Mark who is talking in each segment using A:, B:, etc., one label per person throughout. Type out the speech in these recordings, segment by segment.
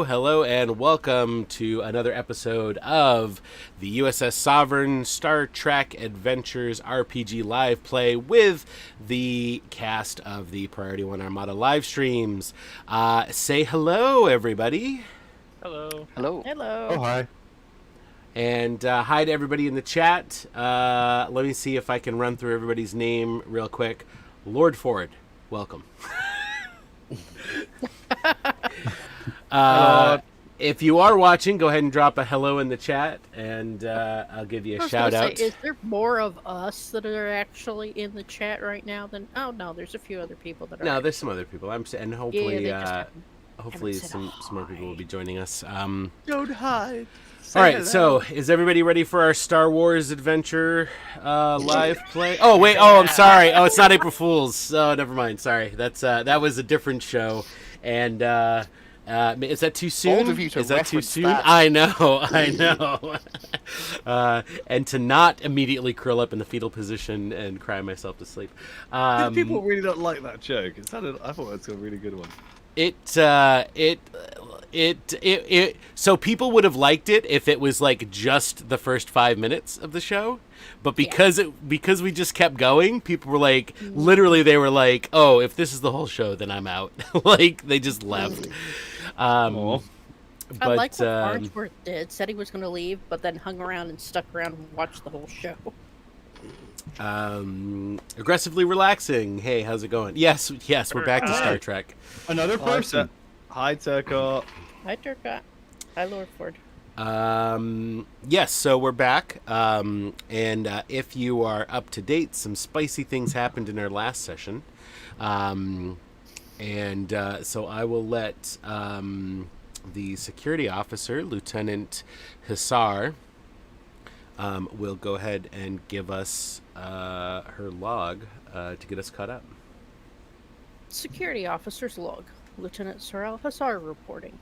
A: Hello, and welcome to another episode of the USS Sovereign Star Trek Adventures RPG live play with the cast of the Priority One Armada live streams. Say hello, everybody.
B: Hello.
C: Hello.
D: Hello.
E: Oh, hi.
A: And hi to everybody in the chat. Let me see if I can run through everybody's name real quick. Lord Ford, welcome. If you are watching, go ahead and drop a hello in the chat, and I'll give you a shout out.
D: Is there more of us that are actually in the chat right now than? Oh no, there's a few other people that are.
A: No, there's some other people. And hopefully,
D: hopefully
A: some more people will be joining us.
B: Don't hide.
A: All right, so is everybody ready for our Star Wars adventure live play? Oh wait, I'm sorry. Oh, it's not April Fool's. Oh, never mind. Sorry, that was a different show, and. Is that too soon?
C: Bold of you to
A: Is that too
C: reference
A: soon?
C: that.
A: I know. And to not immediately curl up in the fetal position and cry myself to sleep.
B: People really don't like that joke. I thought it was a really good one.
A: So people would have liked it if it was like just the first 5 minutes of the show, but because we just kept going, people were like, literally, they were like, oh, if this is the whole show, then I'm out. Like they just left.
D: I like what Farnsworth did. Said he was going to leave, but then hung around and stuck around and watched the whole show.
A: Aggressively relaxing. Hey, how's it going? Yes, we're back to Star Trek.
E: Another person.
B: Hi, Turco.
D: Hi, Turcot. Hi, Lord Ford.
A: Yes, so we're back. And if you are up to date, some spicy things happened in our last session. So I will let the security officer, Lieutenant Hisar, will go ahead and give us her log to get us caught up.
D: Security officer's log. Lieutenant Sorrel Hisar reporting.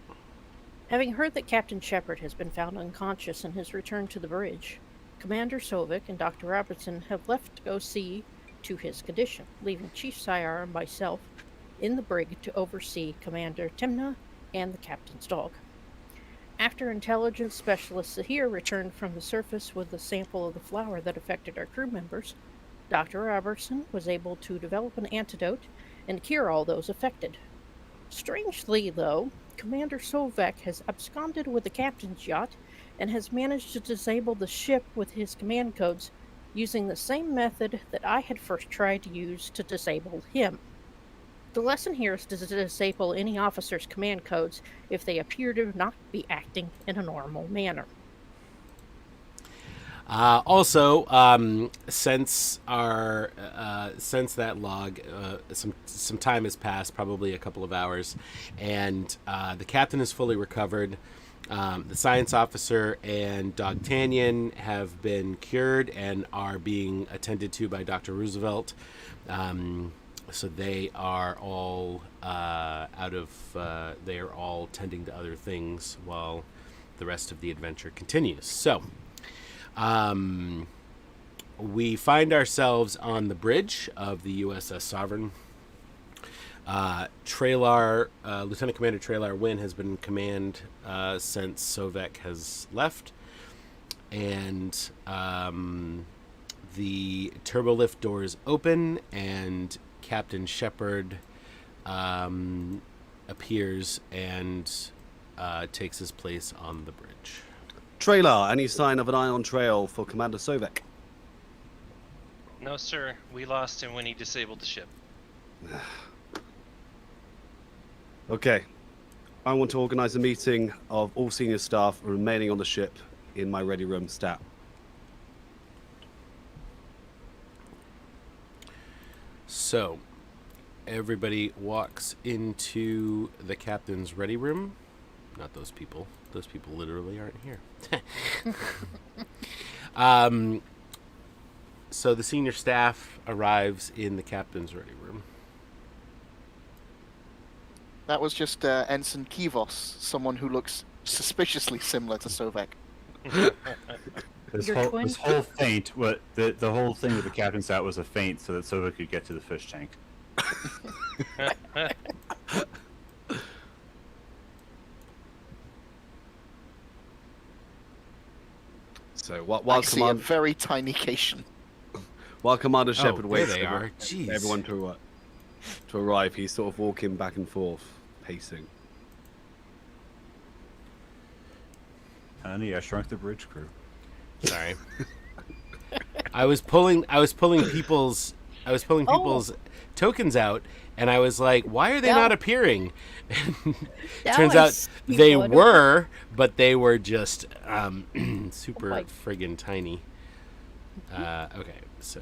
D: Having heard that Captain Shepard has been found unconscious in his return to the bridge, Commander Sovic and Dr. Robertson have left to go see to his condition, leaving Chief Sayar and myself in the brig to oversee Commander Timna and the captain's dog. After intelligence specialist Zahir returned from the surface with a sample of the flower that affected our crew members, Dr. Robertson was able to develop an antidote and cure all those affected. Strangely, though, Commander Sovic has absconded with the captain's yacht and has managed to disable the ship with his command codes using the same method that I had first tried to use to disable him. The lesson here is to disable any officer's command codes if they appear to not be acting in a normal manner.
A: Also, since that log, some time has passed, probably a couple of hours, and the captain is fully recovered. The science officer and Dogtanian have been cured and are being attended to by Dr. Roosevelt. So they are all they are all tending to other things while the rest of the adventure continues. So we find ourselves on the bridge of the USS Sovereign. Lieutenant Commander Trailar Wynn has been in command since Sovek has left, and the turbolift doors open, and Captain Shepard appears and takes his place on the bridge.
B: Trailer, any sign of an ion trail for Commander Sovek?
C: No, sir. We lost him when he disabled the ship.
B: Okay. I want to organize a meeting of all senior staff remaining on the ship in my ready room stat.
A: So, everybody walks into the captain's ready room. Not those people. Those people literally aren't here. So the senior staff arrives in the captain's ready room.
E: That was just Ensign Kivos, someone who looks suspiciously similar to Sovek.
F: This
D: Your twin?
F: whole feint, the whole thing with the captain's out was a feint so that Sova could get to the fish tank.
B: So while
E: I see a very tiny Cation.
B: While Commander Shepard
A: there
B: waits
A: they
B: for
A: are. Jeez.
B: everyone to arrive, he's sort of walking back and forth, pacing.
F: Honey, I shrunk the bridge crew.
A: Sorry. I was pulling people's tokens out, and I was like, why are they not appearing? Turns out they were, but they were just super friggin' tiny. Okay, so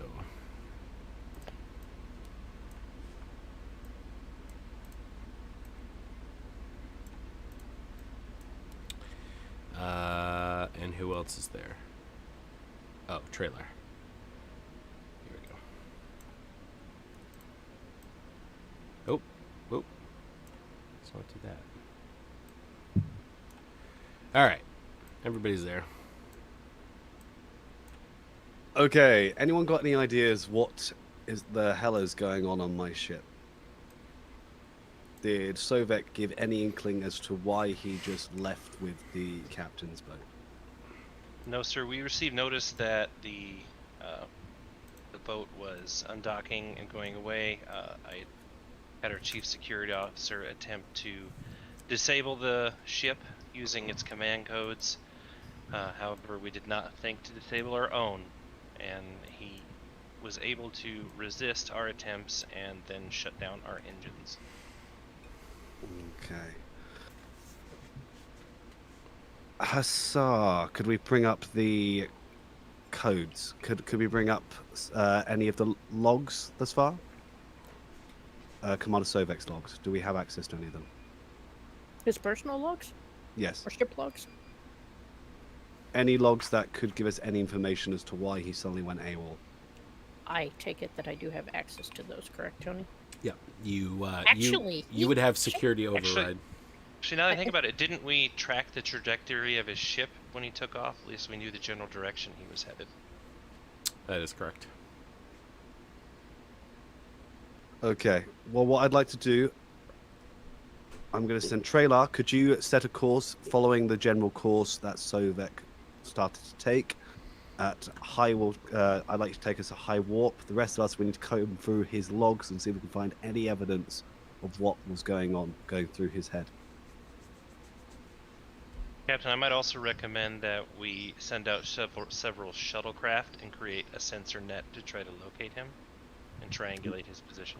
A: and who else is there? Oh, Trailer. Here we go. Oh, let's not do that. All right, everybody's there.
B: Okay, anyone got any ideas what is the hell is going on my ship? Did Sovek give any inkling as to why he just left with the captain's boat?
C: No, sir. We received notice that the boat was undocking and going away. I had our chief security officer attempt to disable the ship using its command codes. However, we did not think to disable our own, and he was able to resist our attempts and then shut down our engines.
B: Okay. Hussar, could we bring up the codes? Could we bring up any of the logs thus far? Commander Sovek's logs. Do we have access to any of them?
D: His personal logs?
B: Yes.
D: Or ship logs?
B: Any logs that could give us any information as to why he suddenly went AWOL?
D: I take it that I do have access to those, correct, Tony?
A: Yeah, you
D: Actually,
A: you would have security override.
C: Actually, now that I think about it, didn't we track the trajectory of his ship when he took off? At least we knew the general direction he was headed.
A: That is correct.
B: Okay. Well, what I'd like to do, I'm going to send Trailer. Could you set a course following the general course that Sovek started to take? At high warp, I'd like to take us a high warp. The rest of us, we need to comb through his logs and see if we can find any evidence of what was going through his head.
C: Captain, I might also recommend that we send out several shuttlecraft and create a sensor net to try to locate him and triangulate his position.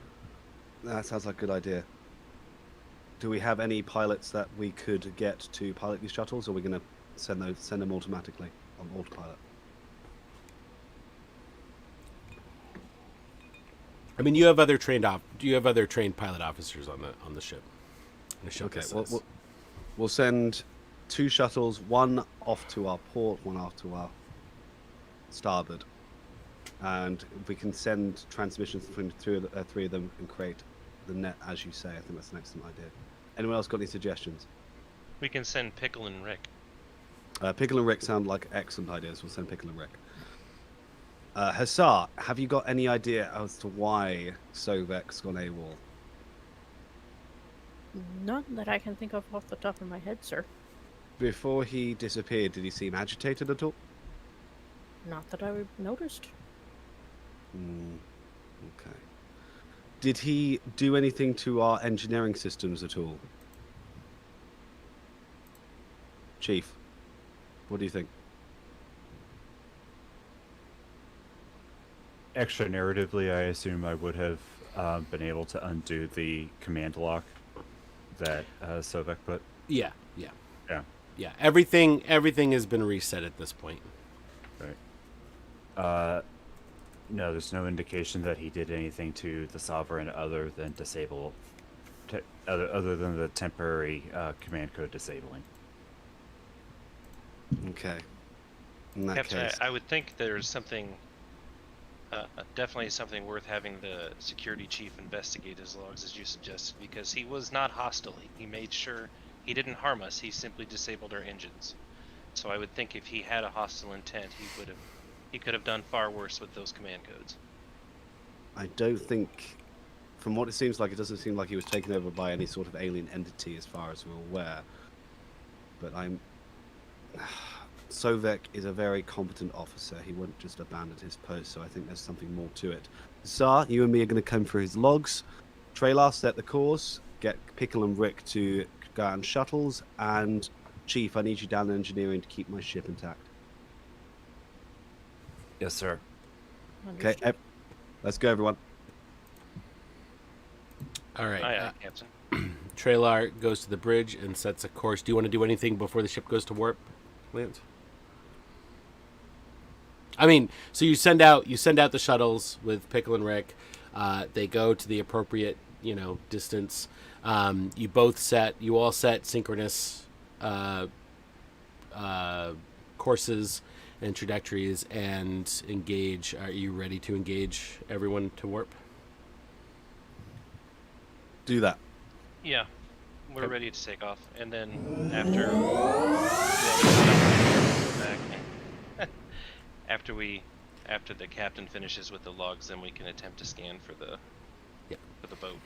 B: That sounds like a good idea. Do we have any pilots that we could get to pilot these shuttles, or are we going to send them automatically on autopilot?
A: I mean, you have other trained pilot officers on the ship.
B: Okay, we'll send 2 shuttles, one off to our port, one off to our starboard, and we can send transmissions between 3 of them and create the net, as you say. I think that's an excellent idea. Anyone else got any suggestions?
C: We can send Pickle and Rick.
B: Pickle and Rick sound like excellent ideas. We'll send Pickle and Rick. Hussar, have you got any idea as to why Sovek's gone AWOL?
D: None that I can think of off the top of my head, sir.
B: Before he disappeared, did he seem agitated at all?
D: Not that I noticed.
B: Okay. Did he do anything to our engineering systems at all? Chief, what do you think?
F: Extra narratively, I assume I would have been able to undo the command lock that Sovek put.
A: Yeah. Everything has been reset at this point.
F: Right. No, there's no indication that he did anything to the Sovereign other than disable, other than the temporary command code disabling.
B: Okay. In that
C: Captain,
B: case,
C: I would think there's something, definitely something worth having the security chief investigate his logs, as you suggested, because he was not hostile. He made sure he didn't harm us. He simply disabled our engines. So I would think if he had a hostile intent, he could have done far worse with those command codes.
B: I don't think, from what it seems like, it doesn't seem like he was taken over by any sort of alien entity as far as we're aware. But Sovek is a very competent officer. He wouldn't just abandon his post, so I think there's something more to it. Tsar, you and me are going to come through his logs. Trailer, set the course. Get Pickle and Rick to go on shuttles. And Chief, I need you down in engineering to keep my ship intact.
F: Yes, sir.
B: Okay, let's go, everyone.
A: All right.
C: Aye, aye, Captain.
A: Trailar goes to the bridge and sets a course. Do you want to do anything before the ship goes to warp, Lance? I mean, so you send out the shuttles with Pickle and Rick. They go to the appropriate, distance. You all set synchronous courses and trajectories and engage. Are you ready to engage everyone to warp?
B: Do that.
C: Yeah, we're
A: Okay.
C: ready to take off, and then after after the captain finishes with the logs, then we can attempt to scan for the boat.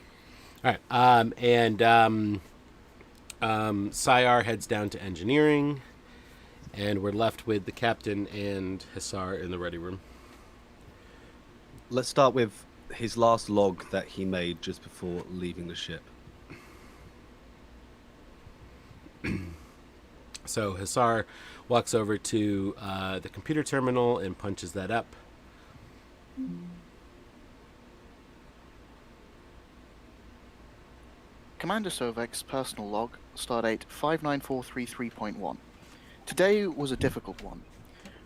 A: All right. Sayar heads down to engineering, and we're left with the captain and Hussar in the ready room.
B: Let's start with his last log that he made just before leaving the ship.
A: So Hussar walks over to the computer terminal and punches that up.
E: Commander Sovek's personal log, stardate 59433.1. Today was a difficult one.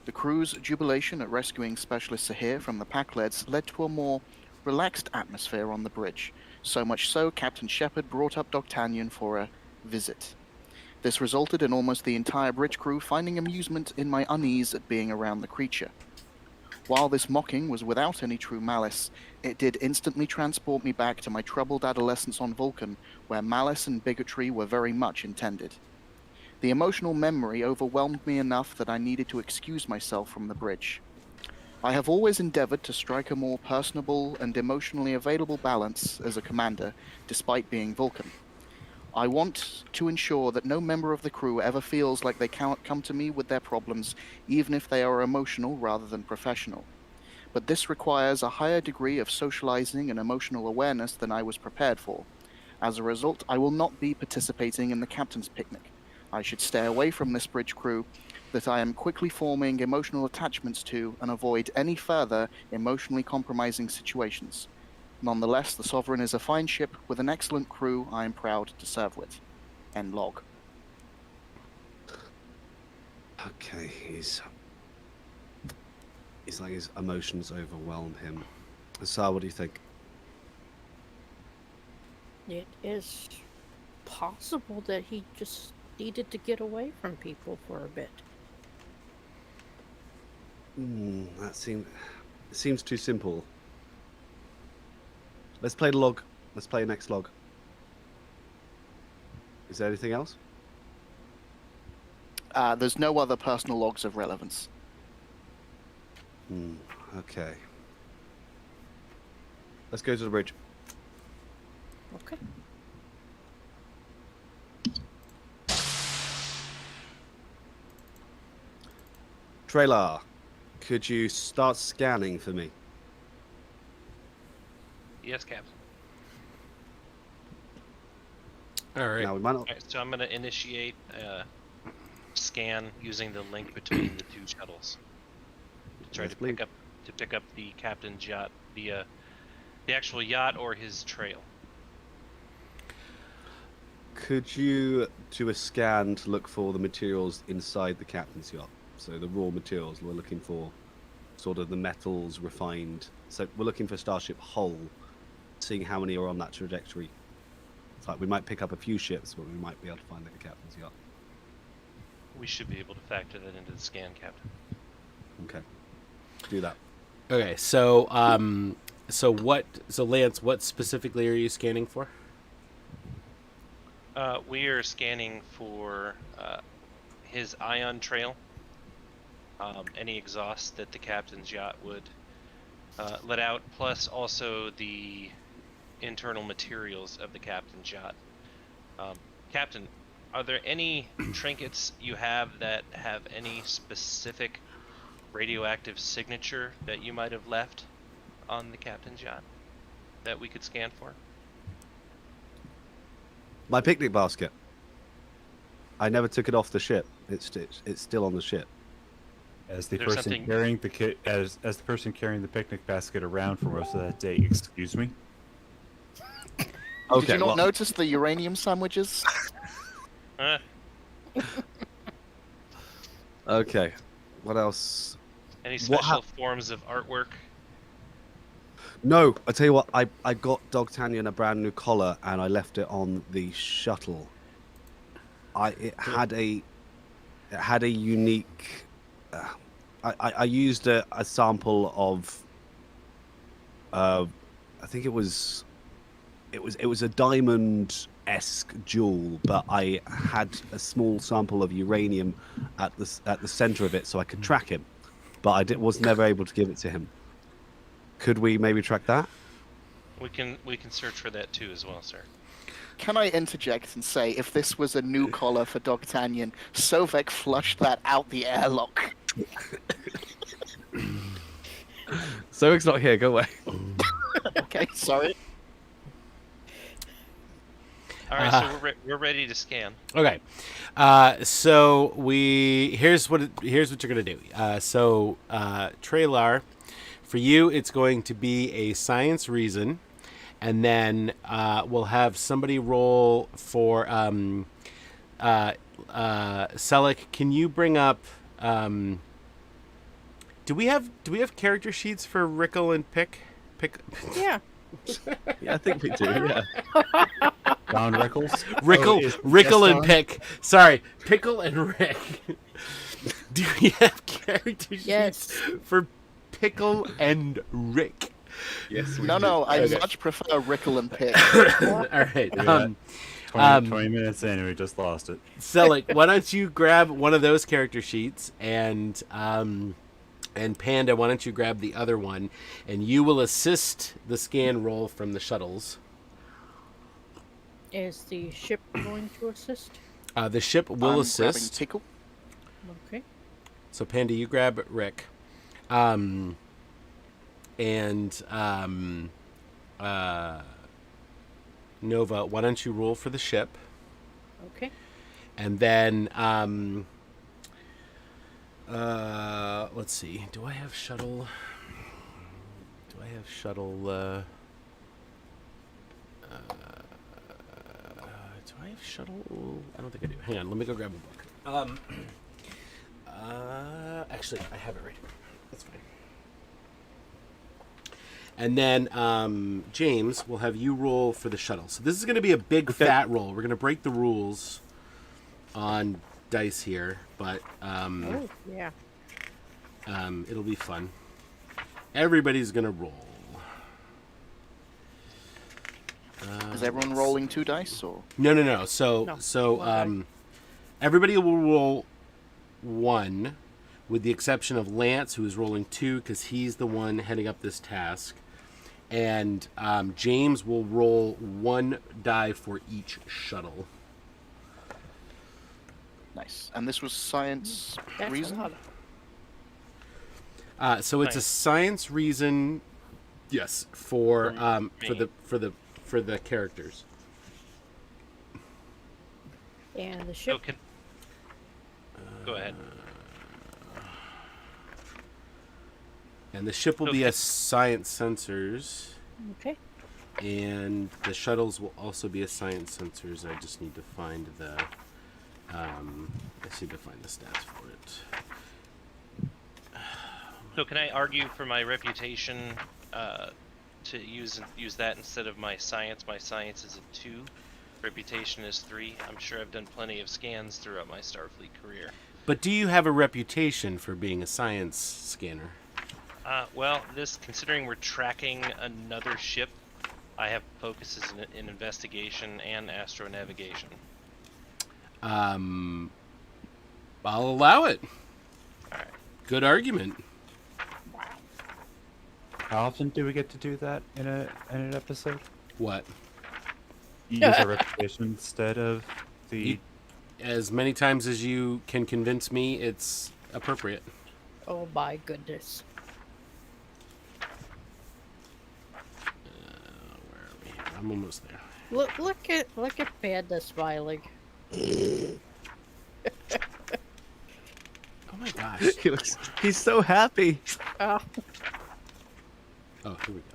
E: The crew's jubilation at rescuing Specialist Sahir from the Pakleds led to a more relaxed atmosphere on the bridge, so much so Captain Shepard brought up D'Artagnan for a visit. This resulted in almost the entire bridge crew finding amusement in my unease at being around the creature. While this mocking was without any true malice, it did instantly transport me back to my troubled adolescence on Vulcan, where malice and bigotry were very much intended. The emotional memory overwhelmed me enough that I needed to excuse myself from the bridge. I have always endeavored to strike a more personable and emotionally available balance as a commander, despite being Vulcan. I want to ensure that no member of the crew ever feels like they cannot come to me with their problems, even if they are emotional rather than professional. But this requires a higher degree of socializing and emotional awareness than I was prepared for. As a result, I will not be participating in the captain's picnic. I should stay away from this bridge crew that I am quickly forming emotional attachments to and avoid any further emotionally compromising situations. Nonetheless, the Sovereign is a fine ship with an excellent crew I am proud to serve with. End log.
B: Okay, he's like his emotions overwhelm him. Sar, what do you think?
D: It is possible that he just needed to get away from people for a bit.
B: That seems too simple. Let's play the log. Let's play next log. Is there anything else?
E: There's no other personal logs of relevance.
B: Okay. Let's go to the bridge.
D: Okay.
B: Trailer, could you start scanning for me?
C: Yes, Captain.
A: All right.
B: Now we might not.
C: Alright, so I'm going to initiate a scan using the link between the two shuttles to try
B: Yes,
C: to
B: please.
C: pick up the captain's yacht via the actual yacht or his trail.
B: Could you do a scan to look for the materials inside the captain's yacht? So the raw materials, we're looking for sort of the metals refined. So we're looking for Starship hull, seeing how many are on that trajectory. It's like we might pick up a few ships, but we might be able to find the captain's yacht.
C: We should be able to factor that into the scan, Captain.
B: Okay, do that.
A: Okay. So Lance, what specifically are you scanning for?
C: We are scanning for his ion trail, any exhaust that the captain's yacht would let out, plus also the internal materials of the captain's yacht. Captain, are there any trinkets you have that have any specific radioactive signature that you might have left on the captain's yacht that we could scan for?
B: My picnic basket. I never took it off the ship. It's still on the ship.
F: As the
C: There's
F: person
C: something-
F: carrying the as the person carrying the picnic basket around for most of that day, excuse me.
B: Okay,
E: Did you not
B: well,
E: notice the uranium sandwiches?
B: okay. What else?
C: Any
B: What
C: special forms of artwork?
B: No, I tell you what. I got Dogtanian a brand new collar, and I left it on the shuttle. It had a unique. I used a sample of. I think it was a diamond-esque jewel, but I had a small sample of uranium at the center of it, so I could track him. But was never able to give it to him. Could we maybe track that?
C: We can search for that too as well, sir.
E: Can I interject and say, if this was a new collar for Dogtanian, Sovek flushed that out the airlock.
B: So it's not here. Go away.
E: Okay, sorry.
C: All right, so we're ready to scan.
A: Okay. So here's what you're gonna do. Trailar, for you, it's going to be a science reason, and then we'll have somebody roll for Selleck. Can you bring up? Do we have character sheets for Rickle and Pick?
D: Yeah.
B: Yeah, I think we do. Yeah.
F: Don Rickles.
A: Rickle and Pick. Sorry, Pickle and Rick. Do we have character
D: Yes.
A: sheets for Pickle and Rick?
B: Yes.
E: No, I
A: Okay.
E: much prefer Rickle and Pick.
A: All right.
F: Yeah. 20 minutes in, and we just lost it.
A: Selleck, why don't you grab one of those character sheets, and Panda, why don't you grab the other one, and you will assist the scan roll from the shuttles.
D: Is the ship going to assist?
A: The ship will
E: I'm grabbing
A: assist.
E: Tickle.
D: Okay.
A: So Panda, you grab Rick, and Nova, why don't you roll for the ship,
D: Okay.
A: and then let's see. Do I have shuttle? Do I have shuttle? I don't think I do. Hang on, let me go grab a book. Actually, I have it right here. That's fine. And then James, will have you roll for the shuttle. So this is going to be a big fat roll. We're going to break the rules on dice here, but
D: Oh, yeah.
A: it'll be fun. Everybody's going to roll.
E: Is everyone rolling 2 dice or?
A: No. So
D: No, one
A: everybody will roll 1, with the exception of Lance, who is rolling 2 because he's the one heading up this task. And James will roll 1 die for each shuttle.
E: Nice. And this was science
D: That's
E: reason?
D: a lot.
A: So it's a
C: Nice.
A: science reason, yes, for
C: me.
A: for the characters.
D: And the
C: So
D: ship.
C: can... Go ahead.
A: And the ship will be a science sensors,
D: Okay.
A: and the shuttles will also be a science sensors. I just need to find the stats for it.
C: So can I argue for my reputation to use that instead of my science? My science is a 2. Reputation is 3. I'm sure I've done plenty of scans throughout my Starfleet career.
A: But do you have a reputation for being a science scanner?
C: Well, considering we're tracking another ship, I have focuses in investigation and astronavigation.
A: I'll allow it.
C: All right.
A: Good argument.
F: How often do we get to do that in an episode?
A: What?
F: You use a reputation instead of the.
A: As many times as you can convince me it's appropriate.
D: Oh my goodness.
A: Where are we? I'm almost there.
D: Look at Panda smiling.
A: Oh my gosh.
B: He's so happy.
D: Oh,
A: Oh, here we go.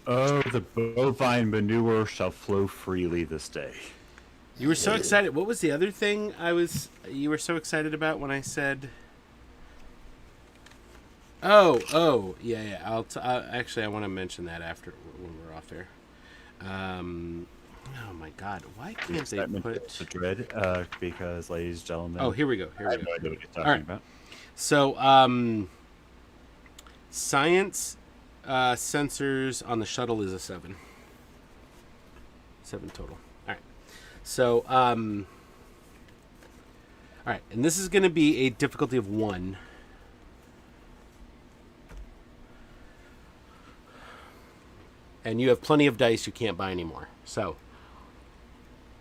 F: Oh, the bovine manure shall flow freely this day.
A: You were so excited. What was the other thing you were so excited about when I said? Oh, yeah. Actually, I want to mention that after when we're off there. Oh my God, why can't they put
F: the dread? Because, ladies and gentlemen.
A: Oh, here we go.
F: I have no idea what you're talking
A: All right.
F: about.
A: So, science sensors on the shuttle is a 7. 7 total. All right. So, all right, and this is going to be a difficulty of 1. And you have plenty of dice. You can't buy anymore. So,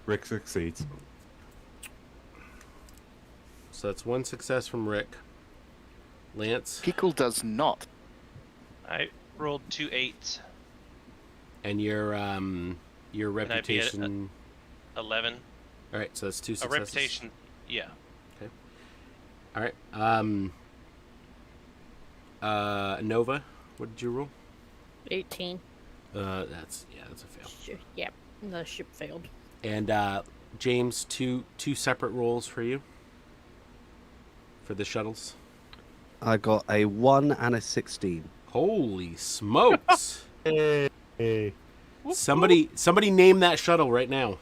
F: Rick succeeds.
A: so that's 1 success from Rick. Lance,
E: Pickle does not.
C: I rolled 2 8s,
A: and your
C: I be at
A: reputation.
C: 11.
A: All right, so that's 2
C: A
A: successes.
C: reputation, yeah.
A: All right. Nova, what did you roll?
D: 18.
A: That's a fail.
D: Yep, the ship failed.
A: And James, two separate rolls for you for the shuttles.
B: I got a 1 and a 16.
A: Holy smokes!
F: Hey.
A: Somebody name that shuttle right now.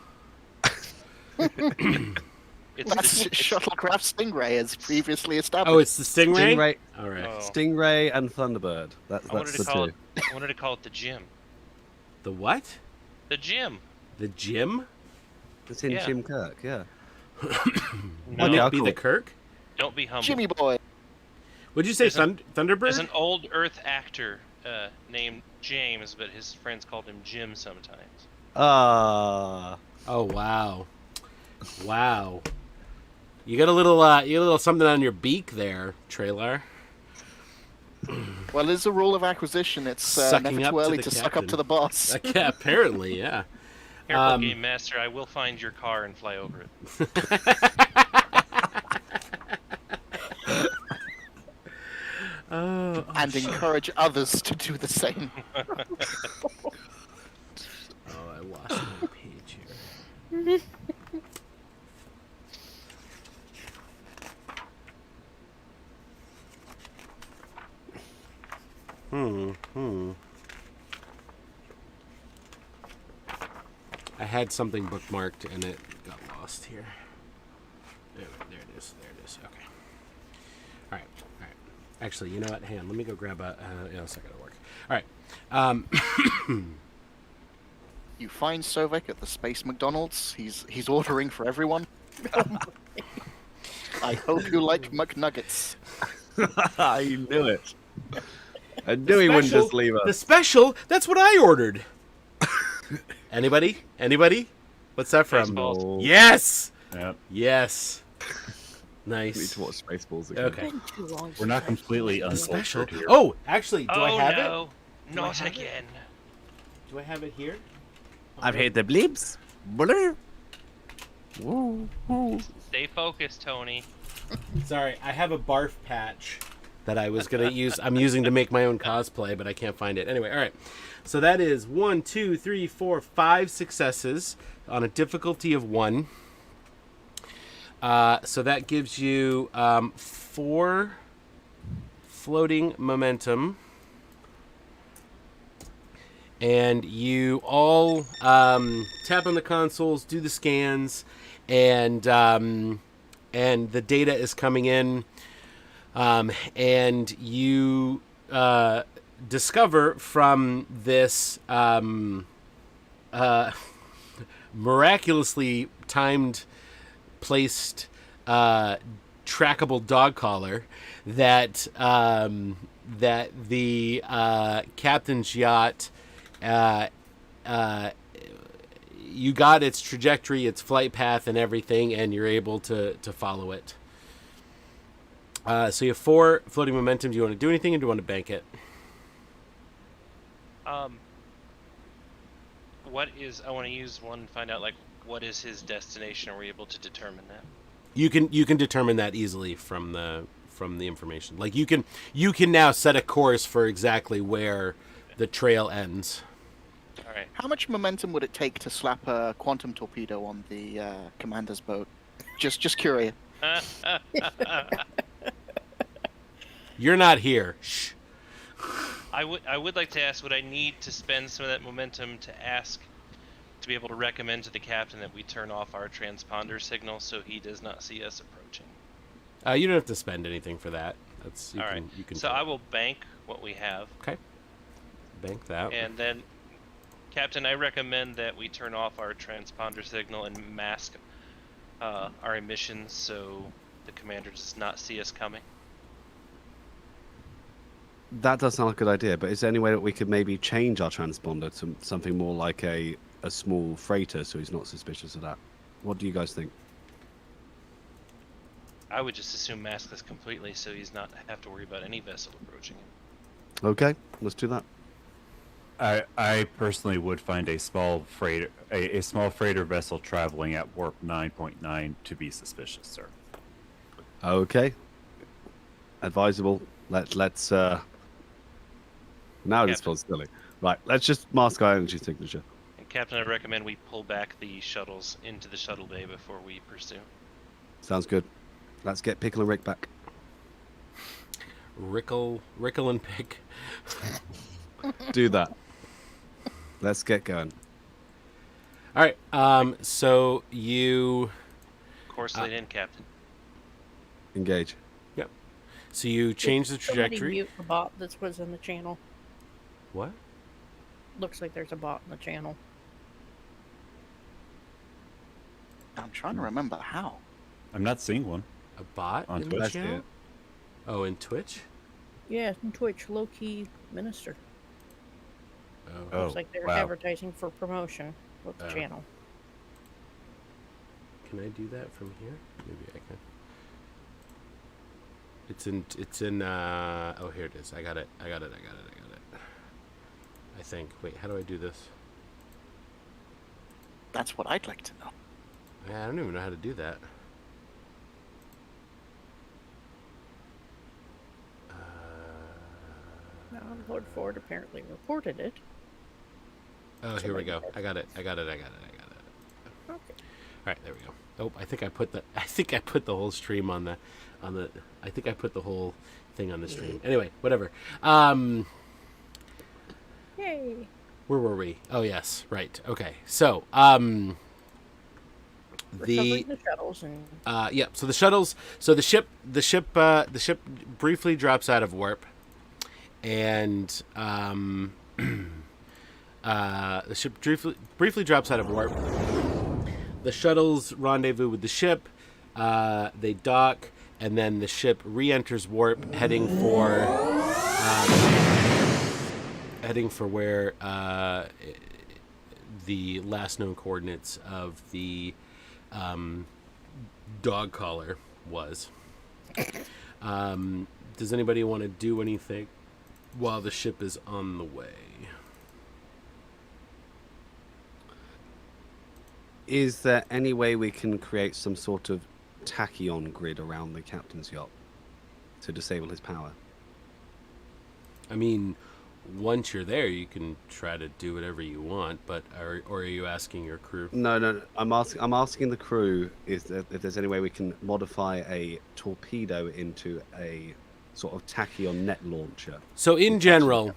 C: It's
E: That's
C: the,
E: shuttlecraft Stingray, as previously established.
A: Oh, it's the Stingray.
B: Stingray,
A: All right.
C: Oh.
B: Stingray and Thunderbird. That's
C: I wanted
B: the
C: to call
B: two.
C: it. I wanted to call it the gym.
A: The what?
C: The gym.
A: The Jim?
B: It's in
C: Yeah.
B: Jim Kirk, yeah.
C: No,
A: Would
B: yeah,
A: it be
B: cool.
A: the Kirk?
C: don't be humble.
E: Jimmy boy.
A: Would you say
C: There's an-
A: Thunderbird?
C: There's an old Earth actor named James, but his friends called him Jim sometimes.
B: Ah.
A: Oh wow, wow! You got a little something on your beak there, Trailer.
E: Well, it's a rule of acquisition. It's
A: Sucking
E: never
A: up
E: too
A: to
E: early
A: the
E: to suck
A: captain.
E: up to the boss.
A: Yeah, apparently, yeah.
C: Careful, Game Master. I will find your car and fly over it.
A: Oh,
E: And encourage others to do the same.
A: I had something bookmarked and it got lost here. There it is. There it is. Okay. All right. Actually, you know what? Hang on. Let me go grab a. It's not gonna work. All right.
E: You find Sovek at the Space McDonald's. He's ordering for everyone. I hope you like McNuggets.
B: I knew it. I knew he wouldn't just leave
A: The
B: us.
A: special. That's what I ordered. Anybody? What's that from?
C: Spaceballs.
A: Yes.
F: Yep.
A: Yes.
B: We need
A: Nice.
B: to watch Spaceballs again.
A: Okay.
D: Been too long
F: We're
D: since
F: not
D: I've
F: completely
D: seen
A: The
D: it.
A: special.
F: uncultured here.
A: Oh, actually, do I
C: Oh
A: have
C: no,
A: it? Do I
C: not
A: have it?
C: again.
A: Do I have it here?
B: I've heard the bleeps. Blur. Woo, woo.
C: Stay focused, Tony.
A: Sorry, I have a barf patch that I was gonna use. I'm using to make my own cosplay, but I can't find it. Anyway, all right. So that is 1, 2, 3, 4, 5 successes on a difficulty of 1. So that gives you 4 floating momentum, and you all tap on the consoles, do the scans, and the data is coming in, and you discover from this miraculously timed, placed, trackable dog collar that that the captain's yacht. You got its trajectory, its flight path, and everything, and you're able to follow it. So you have 4 floating momentum. Do you want to do anything, or do you want to bank it?
C: What is? I want to use one and find out like what is his destination. Are we able to determine that?
A: You can determine that easily from the information. Like you can now set a course for exactly where the trail ends.
C: All right.
E: How much momentum would it take to slap a quantum torpedo on the commander's boat? Just curious.
A: You're not here. Shh.
C: I would like to ask, would I need to spend some of that momentum to ask to be able to recommend to the captain that we turn off our transponder signal so he does not see us approaching?
A: You don't have to spend anything for that. That's
C: All right.
A: You can
C: So
A: do it.
C: I will bank what we have,
A: Okay. Bank that.
C: and then, Captain, I recommend that we turn off our transponder signal and mask our emissions so the commander does not see us coming.
B: That does sound like a good idea, but is there any way that we could maybe change our transponder to something more like a small freighter so he's not suspicious of that? What do you guys think?
C: I would just assume mask us completely so he's not have to worry about any vessel approaching him.
B: Okay, let's do that.
F: I personally would find a small freighter vessel traveling at warp 9.9 to be suspicious, sir.
B: Okay. Advisable. Let's now this feels silly. Right, let's just mask our energy signature.
C: And Captain, I recommend we pull back the shuttles into the shuttle bay before we pursue.
B: Sounds good. Let's get Pickle and Rick back.
A: Rickle and Pick.
B: Do that. Let's get going.
A: All right. So you.
C: Course laid in, Captain.
B: Engage.
A: Yep. So you change the
D: Somebody
A: trajectory.
D: mute the bot that was in the channel.
A: What?
D: Looks like there's a bot in the channel.
E: I'm trying to remember how.
F: I'm not seeing one.
A: A bot
F: On
A: in
F: Twitch,
A: the
B: I see
A: channel?
B: it.
A: Oh, in Twitch.
D: Yeah, in Twitch, low-key minister.
A: Oh.
D: Looks like they're
F: wow.
D: advertising for promotion with the
A: Oh.
D: channel.
A: Can I do that from here? Maybe I can. It's in oh, here it is. I got it. I think. Wait, how do I do this?
E: That's what I'd like to know.
A: I don't even know how to do that.
D: Now, Lord Ford apparently reported it.
A: Oh, here we go. I got it.
D: Okay.
A: right, there we go. Oh, I think I put the whole stream on the I think I put the whole thing on the stream. Anyway, whatever.
D: Yay!
A: Where were we? Oh yes, right. Okay. So,
D: Recovering the shuttles and
A: yeah. So the shuttles. So the ship briefly drops out of warp, and the ship briefly drops out of warp. The shuttles rendezvous with the ship. They dock, and then the ship re-enters warp, heading for where the last known coordinates of the dog collar was. Does anybody want to do anything while the ship is on the way?
B: Is there any way we can create some sort of tachyon grid around the captain's yacht to disable his power?
A: I mean, once you're there, you can try to do whatever you want, but or are you asking your crew?
B: No. I'm asking the crew if there's any way we can modify a torpedo into a sort of tachyon net launcher.
A: So in general,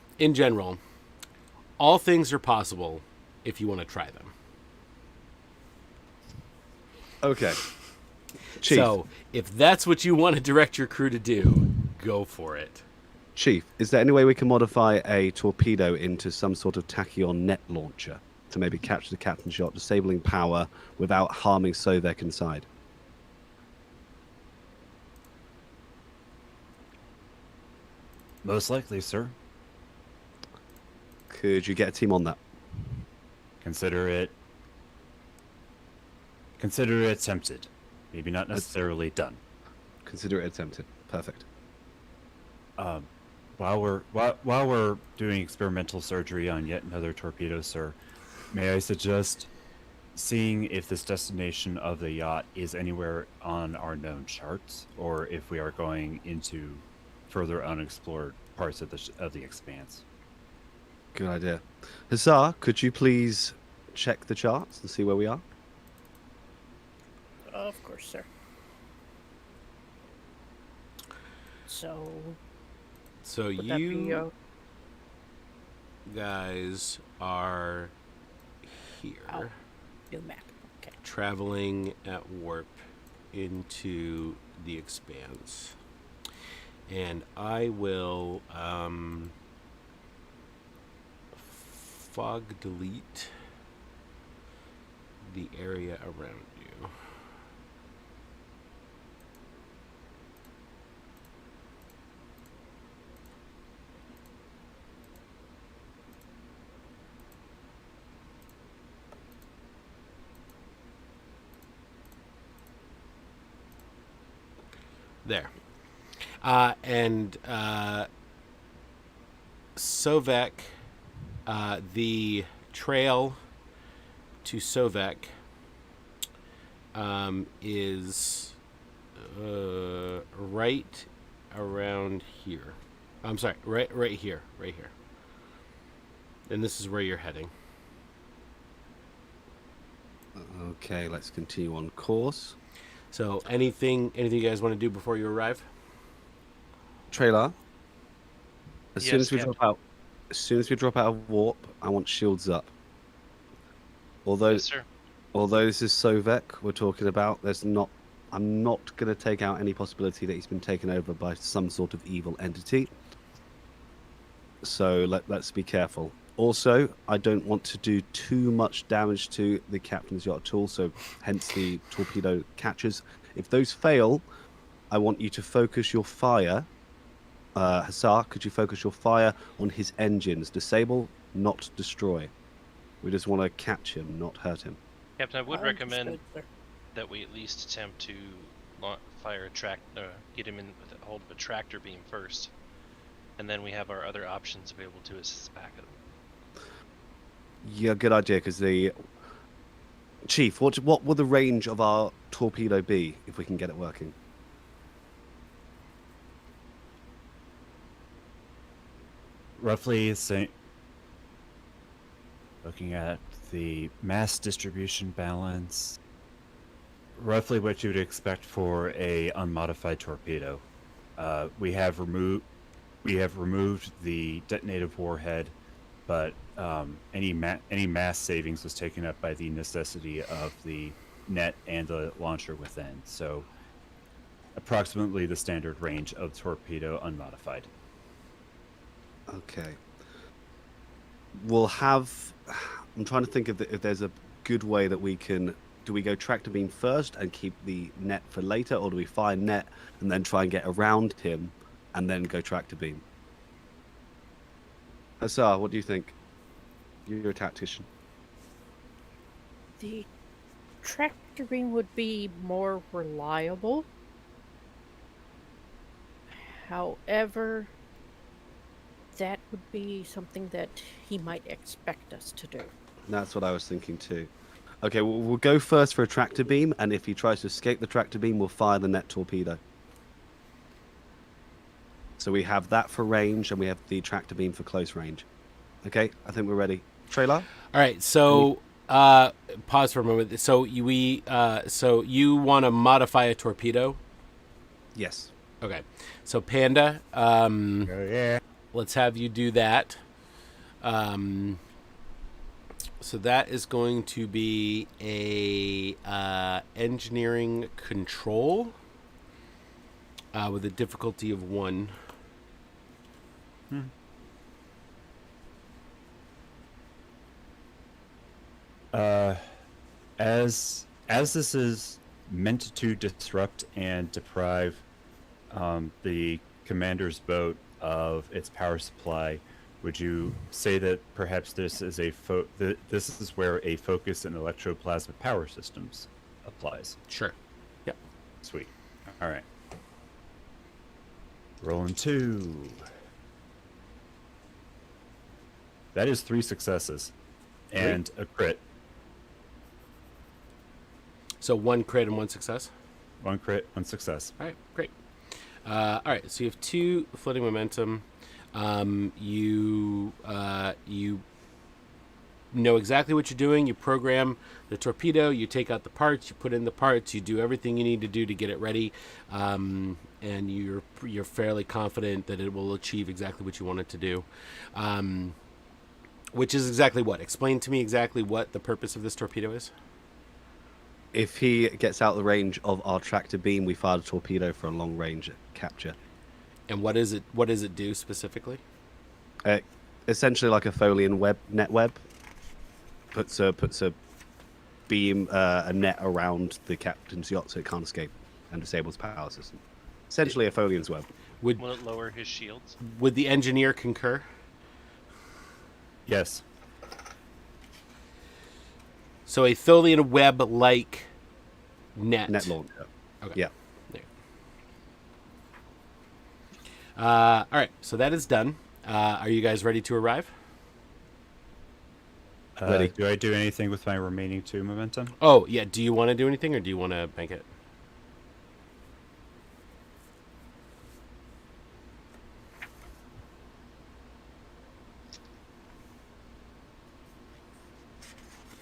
A: all things are possible if you want to try them.
B: Okay. Chief.
A: So if that's what you want to direct your crew to do, go for it.
B: Chief, is there any way we can modify a torpedo into some sort of tachyon net launcher to maybe capture the captain's yacht, disabling power without harming Sovek inside?
F: Most likely, sir.
B: Could you get a team on that?
F: Consider it attempted. Maybe not necessarily done.
B: Consider it attempted. Perfect.
F: While we're doing experimental surgery on yet another torpedo, sir, may I suggest seeing if this destination of the yacht is anywhere on our known charts, or if we are going into further unexplored parts of the expanse.
B: Good idea. Hussar, could you please check the charts and see where we are?
D: of course, sir. So would that be,
A: you guys are here.
D: new map. Okay.
A: Traveling at warp into the expanse. And I will fog delete the area around you. There. And Sovek, the trail to Sovek is right around here. I'm sorry, right here. And this is where you're heading.
B: Okay, let's continue on course.
A: So anything you guys want to do before you arrive?
B: Trailer. As soon
C: Yes,
B: as we
C: Captain.
B: drop out of warp, I want shields up. Although
C: Yes, sir.
B: this is Sovek we're talking about, I'm not going to take out any possibility that he's been taken over by some sort of evil entity. So let's be careful. Also, I don't want to do too much damage to the captain's yacht at all, so hence the torpedo catches. If those fail, I want you to focus your fire. Hussar, could you focus your fire on his engines? Disable, not destroy. We just want to catch him, not hurt him.
C: Captain, I would
D: Understood,
C: recommend
D: sir.
C: that we at least attempt to fire get him in with a hold of a tractor beam first, and then we have our other options available to us back at him.
B: Yeah, good idea, because the... Chief, what will the range of our torpedo be if we can get it working?
F: Roughly, looking at the mass distribution balance, roughly what you would expect for a unmodified torpedo. We have removed the detonative warhead, but any mass savings was taken up by the necessity of the net and the launcher within. So approximately the standard range of torpedo unmodified.
B: Okay. We'll have. I'm trying to think if there's a good way that we can. Do we go tractor beam first and keep the net for later, or do we fire net and then try and get around him and then go tractor beam? Asar, what do you think? You're a tactician.
D: The tractor beam would be more reliable. However, that would be something that he might expect us to do.
B: That's what I was thinking too. Okay, we'll go first for a tractor beam, and if he tries to escape the tractor beam, we'll fire the net torpedo. So we have that for range, and we have the tractor beam for close range. Okay, I think we're ready. Trailer?
A: All right, so pause for a moment. So you want to modify a torpedo?
B: Yes.
A: Okay, so Panda,
F: Yeah.
A: let's have you do that. So that is going to be a engineering control with a difficulty of 1.
F: As this is meant to disrupt and deprive the commander's boat of its power supply, would you say that perhaps this is this is where a focus in electroplasmic power systems applies?
A: Sure. Yeah.
F: Sweet. All right. Rolling 2. That is 3 successes and a crit.
A: So 1 crit and 1 success.
F: 1 crit, 1 success.
A: All right, great. All right, so you have 2 floating momentum. You know exactly what you're doing. You program the torpedo. You take out the parts. You put in the parts. You do everything you need to do to get it ready, and you're fairly confident that it will achieve exactly what you want it to do. Which is exactly what? Explain to me exactly what the purpose of this torpedo is.
B: If he gets out the range of our tractor beam, we fire the torpedo for a long range capture.
A: And what is it? What does it do specifically?
B: Essentially, like a Folian net web, puts a beam, a net around the captain's yacht so it can't escape, and disables power system. Essentially, a Folian's web.
C: Will it lower his shields?
A: Would the engineer concur?
F: Yes.
A: So a Tholian web-like net.
B: Net launcher.
A: Okay.
B: Yeah.
A: There. All right, so that is done. Are you guys ready to arrive?
B: Ready.
F: Do I do anything with my remaining 2 momentum?
A: Oh, yeah. Do you want to do anything, or do you want to bank it?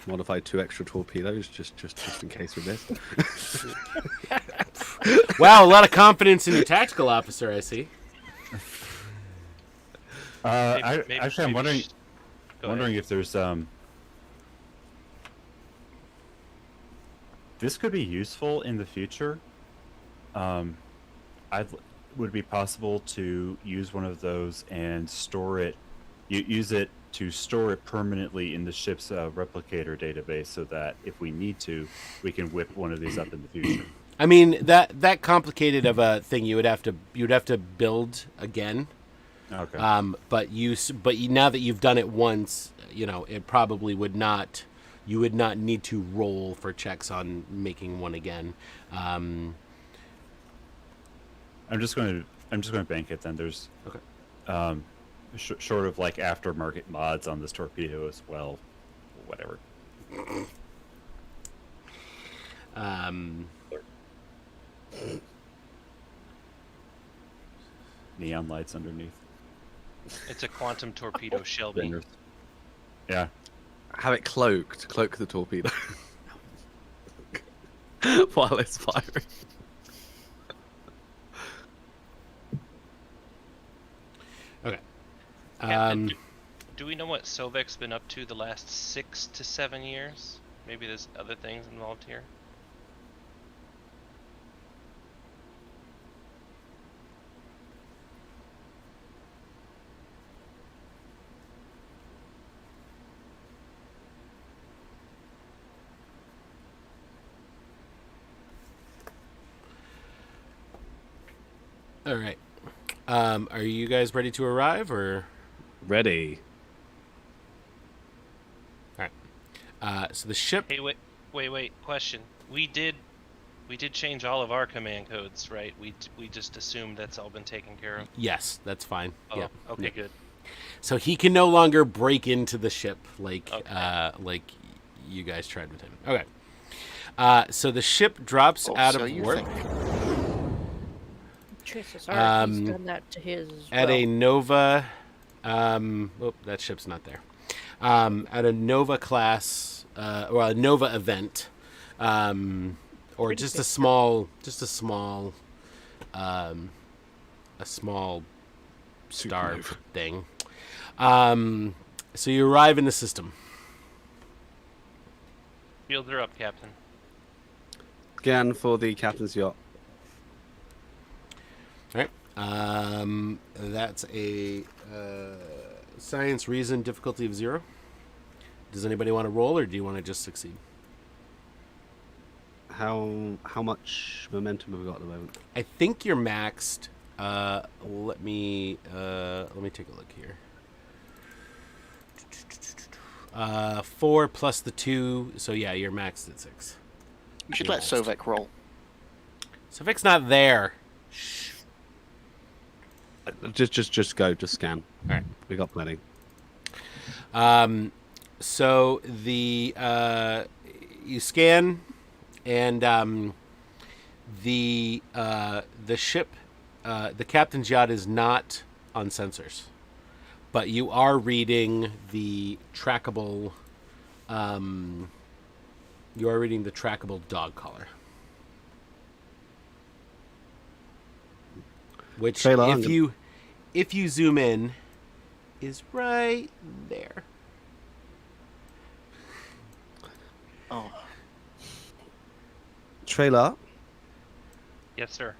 B: Modify 2 extra torpedoes just in case we missed.
A: Wow, a lot of confidence in your tactical officer, I see.
F: Actually, I'm wondering
C: Go
F: wondering
C: ahead.
F: if there's this could be useful in the future. Would it be possible to use one of those and store it? Use it to store it permanently in the ship's replicator database, so that if we need to, we can whip one of these up in the future.
A: I mean, that complicated of a thing you'd have to build again.
F: Okay.
A: But now that you've done it once, it probably would not. You would not need to roll for checks on making one again.
F: I'm just going to bank it then. There's
A: Okay.
F: Short of like aftermarket mods on this torpedo as well, whatever. Neon lights underneath.
C: It's a quantum torpedo, Shelby.
F: Benders. Yeah.
B: Have it cloaked. Cloak the torpedo. while it's firing.
A: Okay.
C: Captain, do we know what Sovek's been up to the last 6 to 7 years? Maybe there's other things involved here.
A: All right. Are you guys ready to arrive, or?
B: Ready.
A: All right. So the ship.
C: Hey, wait. Question. We did change all of our command codes, right? We just assumed that's all been taken care of.
A: Yes, that's fine.
C: Oh,
A: Yeah.
C: okay,
A: Yeah.
C: good.
A: So he can no longer break into the ship like you guys tried with him. Okay. So the ship drops out
E: so
A: of
E: you
A: warp
E: think.
D: Chances are he's done that to his as
A: at
D: well.
A: a Nova. That ship's not there. At a Nova class, or a Nova event, or
D: Pretty
A: just
D: big
A: a small, a small star
B: Supernova.
A: thing. So you arrive in the system.
C: Shields are up, Captain.
B: Scan for the captain's yacht.
A: All right. That's a science reason difficulty of 0. Does anybody want to roll, or do you want to just succeed?
B: How much momentum have we got at the moment?
A: I think you're maxed. Let me take a look here. 4 plus the 2, so yeah, you're maxed at 6.
E: We should
A: You're
E: let
A: maxed.
E: Sovek roll.
A: Sovek's not there. Shh.
B: Just go. Just scan.
A: All right.
B: We got plenty.
A: So the you scan, and the ship, the captain's yacht is not on sensors, but you are reading the trackable. You are reading the trackable dog collar, which
B: Trailer, I'm
A: if you zoom in, is right there.
E: Oh,
B: Trailer.
C: Yes, sir.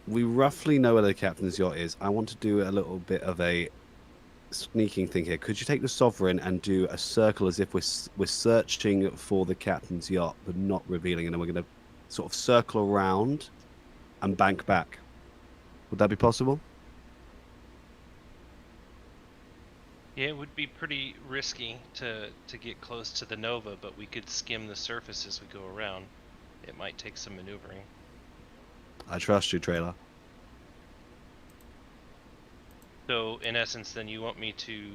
B: We roughly know where the captain's yacht is. I want to do a little bit of a sneaking thing here. Could you take the Sovereign and do a circle as if we're searching for the captain's yacht, but not revealing, and then we're going to sort of circle around and bank back? Would that be possible?
C: Yeah, it would be pretty risky to get close to the Nova, but we could skim the surface as we go around. It might take some maneuvering.
B: I trust you, Trailer.
C: So, in essence, then you want me to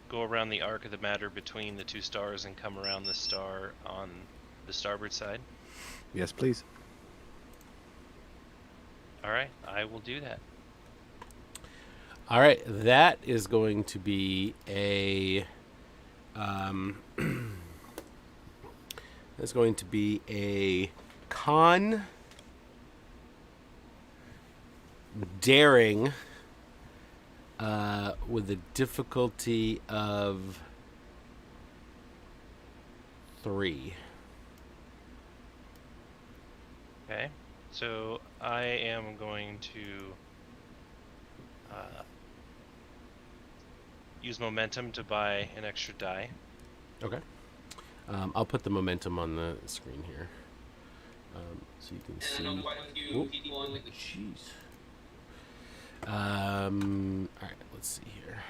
C: go around the arc of the matter between the two stars and come around the star on the starboard side?
B: Yes, please.
C: Alright, I will do that.
A: All right, that is going to be a that's going to be a con daring with a difficulty of 3.
C: Okay, so I am going to use momentum to buy an extra die.
A: Okay. I'll put the momentum on the screen here, so you can see. Oop. Jeez. All right, let's see here.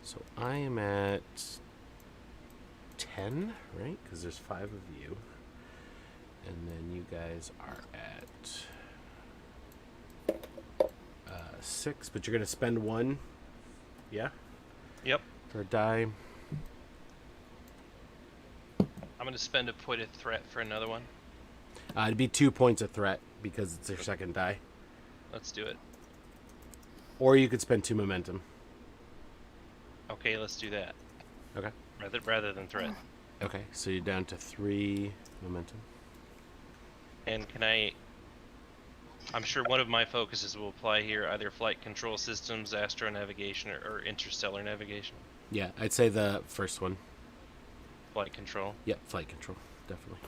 A: So I am at 10, right? Because there's 5 of you, and then you guys are at 6. But you're gonna spend 1, yeah,
C: Yep.
A: for a die.
C: I'm going to spend a point of threat for another one.
A: It'd be 2 points of threat because it's your second die,
C: Let's do it.
A: or you could spend 2 momentum.
C: Okay, let's do that.
A: Okay.
C: Rather than threat.
A: Okay, so you're down to 3 momentum.
C: And I'm sure one of my focuses will apply here, either flight control systems, astro navigation, or interstellar navigation.
A: Yeah, I'd say the first one.
C: Flight control.
A: Yeah, flight control, definitely.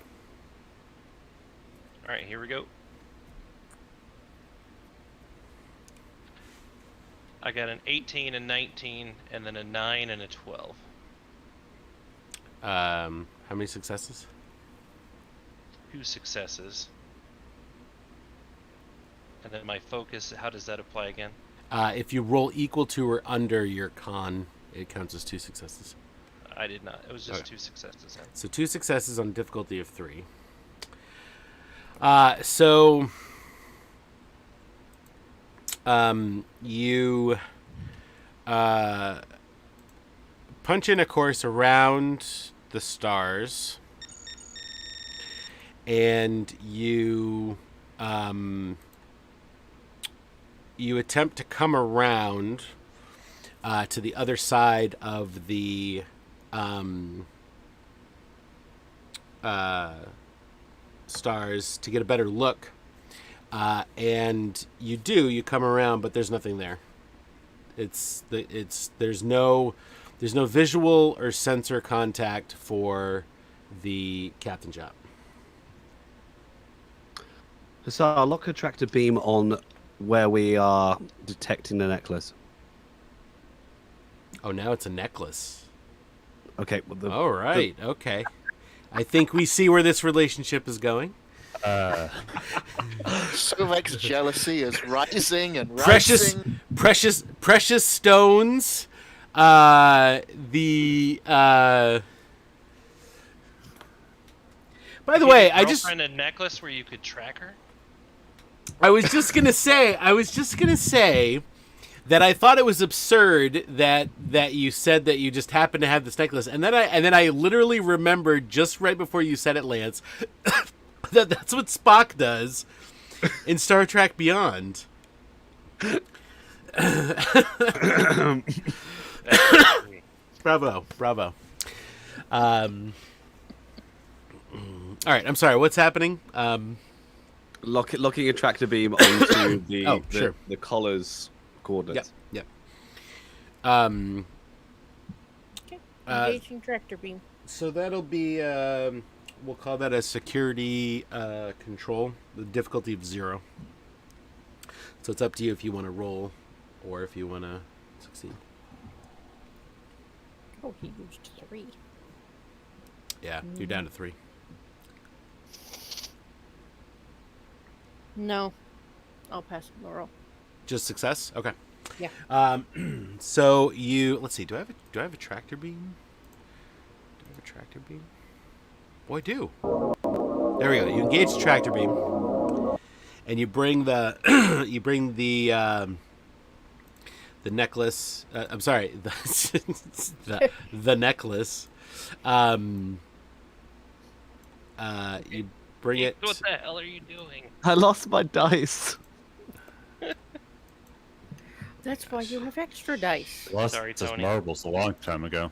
C: All right, here we go. I got an 18, a 19, and then a 9 and a 12.
A: How many successes?
C: 2 successes. And then my focus, how does that apply again?
A: If you roll equal to or under your con, it counts as 2 successes.
C: I did not. It was just
A: Okay.
C: 2 successes. Then.
A: So 2 successes on a difficulty of 3. So you punch in a course around the stars, and you attempt to come around to the other side of the stars to get a better look, and you come around, but there's nothing there. There's no visual or sensor contact for the captain's yacht.
B: Hussar, lock a tractor beam on where we are detecting the necklace.
A: Oh, now it's a necklace.
B: Okay. Well,
A: All right. Okay. I think we see where this relationship is going.
E: Sovek's jealousy is rising and rising.
A: Precious stones. By the way, I just
C: girlfriend a necklace where you could track her.
A: I was just gonna say that I thought it was absurd that you said that you just happened to have this necklace, and then I literally remembered just right before you said it, Lance, that's what Spock does in Star Trek Beyond. Bravo. All right, I'm sorry. What's happening?
B: locking a tractor beam onto the collar's coordinates.
A: Yep.
D: Okay. Engaging tractor beam.
A: So that'll be, we'll call that a security control, the difficulty of 0. So it's up to you if you want to roll or if you want to succeed.
D: Oh, he used 3.
A: Yeah, you're down to 3.
D: No. I'll pass the roll.
A: Just success? Okay.
D: Yeah.
A: So let's see, do I have a tractor beam? Do I have a tractor beam? Oh, I do. There we go. You engage the tractor beam, and you bring the the necklace. I'm sorry, the necklace. You bring it.
C: What the hell are you doing?
B: I lost my dice.
D: That's why you have extra dice.
F: Lost
C: Sorry,
F: his
C: Tony.
F: marbles a long time ago.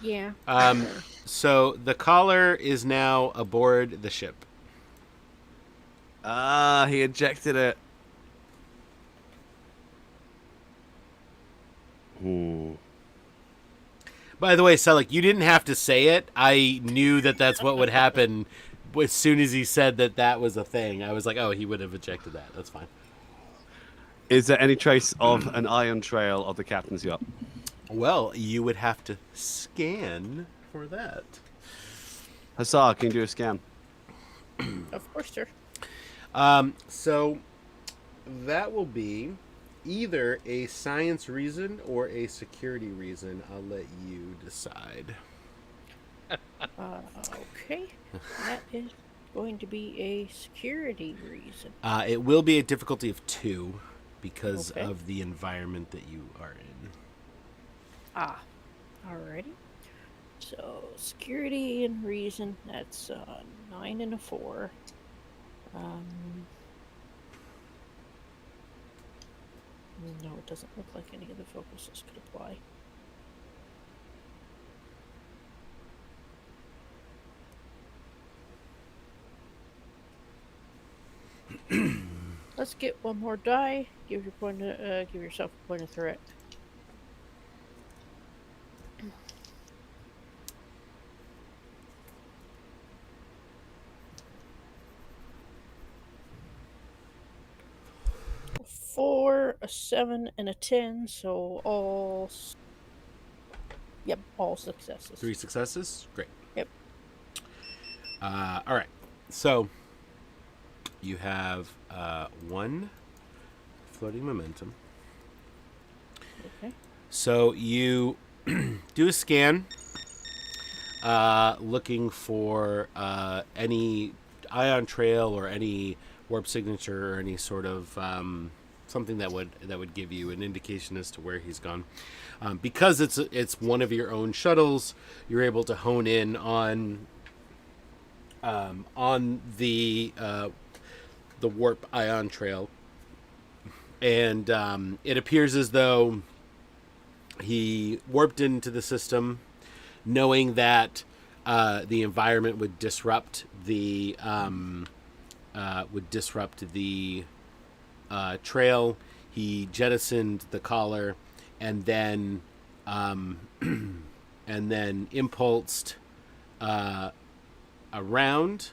D: Yeah.
A: So the collar is now aboard the ship.
B: Ah, he ejected it. Ooh.
A: By the way, Selleck, you didn't have to say it. I knew that that's what would happen as soon as he said that was a thing. I was like, oh, he would have ejected that. That's fine.
B: Is there any trace of an ion trail of the captain's yacht?
A: Well, you would have to scan for that.
B: Hussar, can you do a scan?
D: Of course, sir.
A: So that will be either a science reason or a security reason. I'll let you decide.
D: Okay. That is going to be a security reason.
A: It will be a difficulty of 2 because
D: Okay.
A: of the environment that you are in.
D: Alrighty. So, security and reason, that's 9 and a 4. No, it doesn't look like any of the focuses could apply. Let's get one more die. Give yourself a point of threat. A 4, a 7, and a 10. So all successes.
A: 3 successes. Great.
D: Yep.
A: All right. So you have 1 floating momentum.
D: Okay.
A: So you do a scan, looking for any ion trail or any warp signature or any sort of something that would give you an indication as to where he's gone. Because it's one of your own shuttles, you're able to hone in on the warp ion trail, and it appears as though he warped into the system, knowing that the environment would disrupt the trail. He jettisoned the collar, and then impulsed around,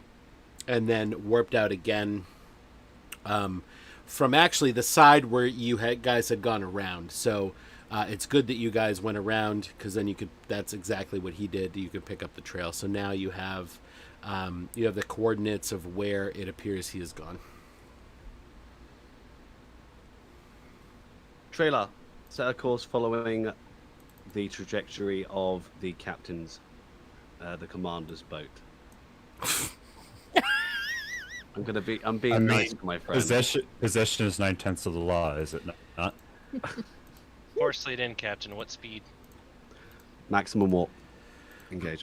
A: and then warped out again from actually the side where you guys had gone around. So it's good that you guys went around, because then that's exactly what he did. You could pick up the trail. So now you have the coordinates of where it appears he has gone.
B: Trailer, set a course following the trajectory of the captain's, the commander's boat. I'm being nice to my friend.
F: Possession is 9/10 of the law, is it not?
C: Force lead in, Captain. What speed?
B: Maximum warp. Engage.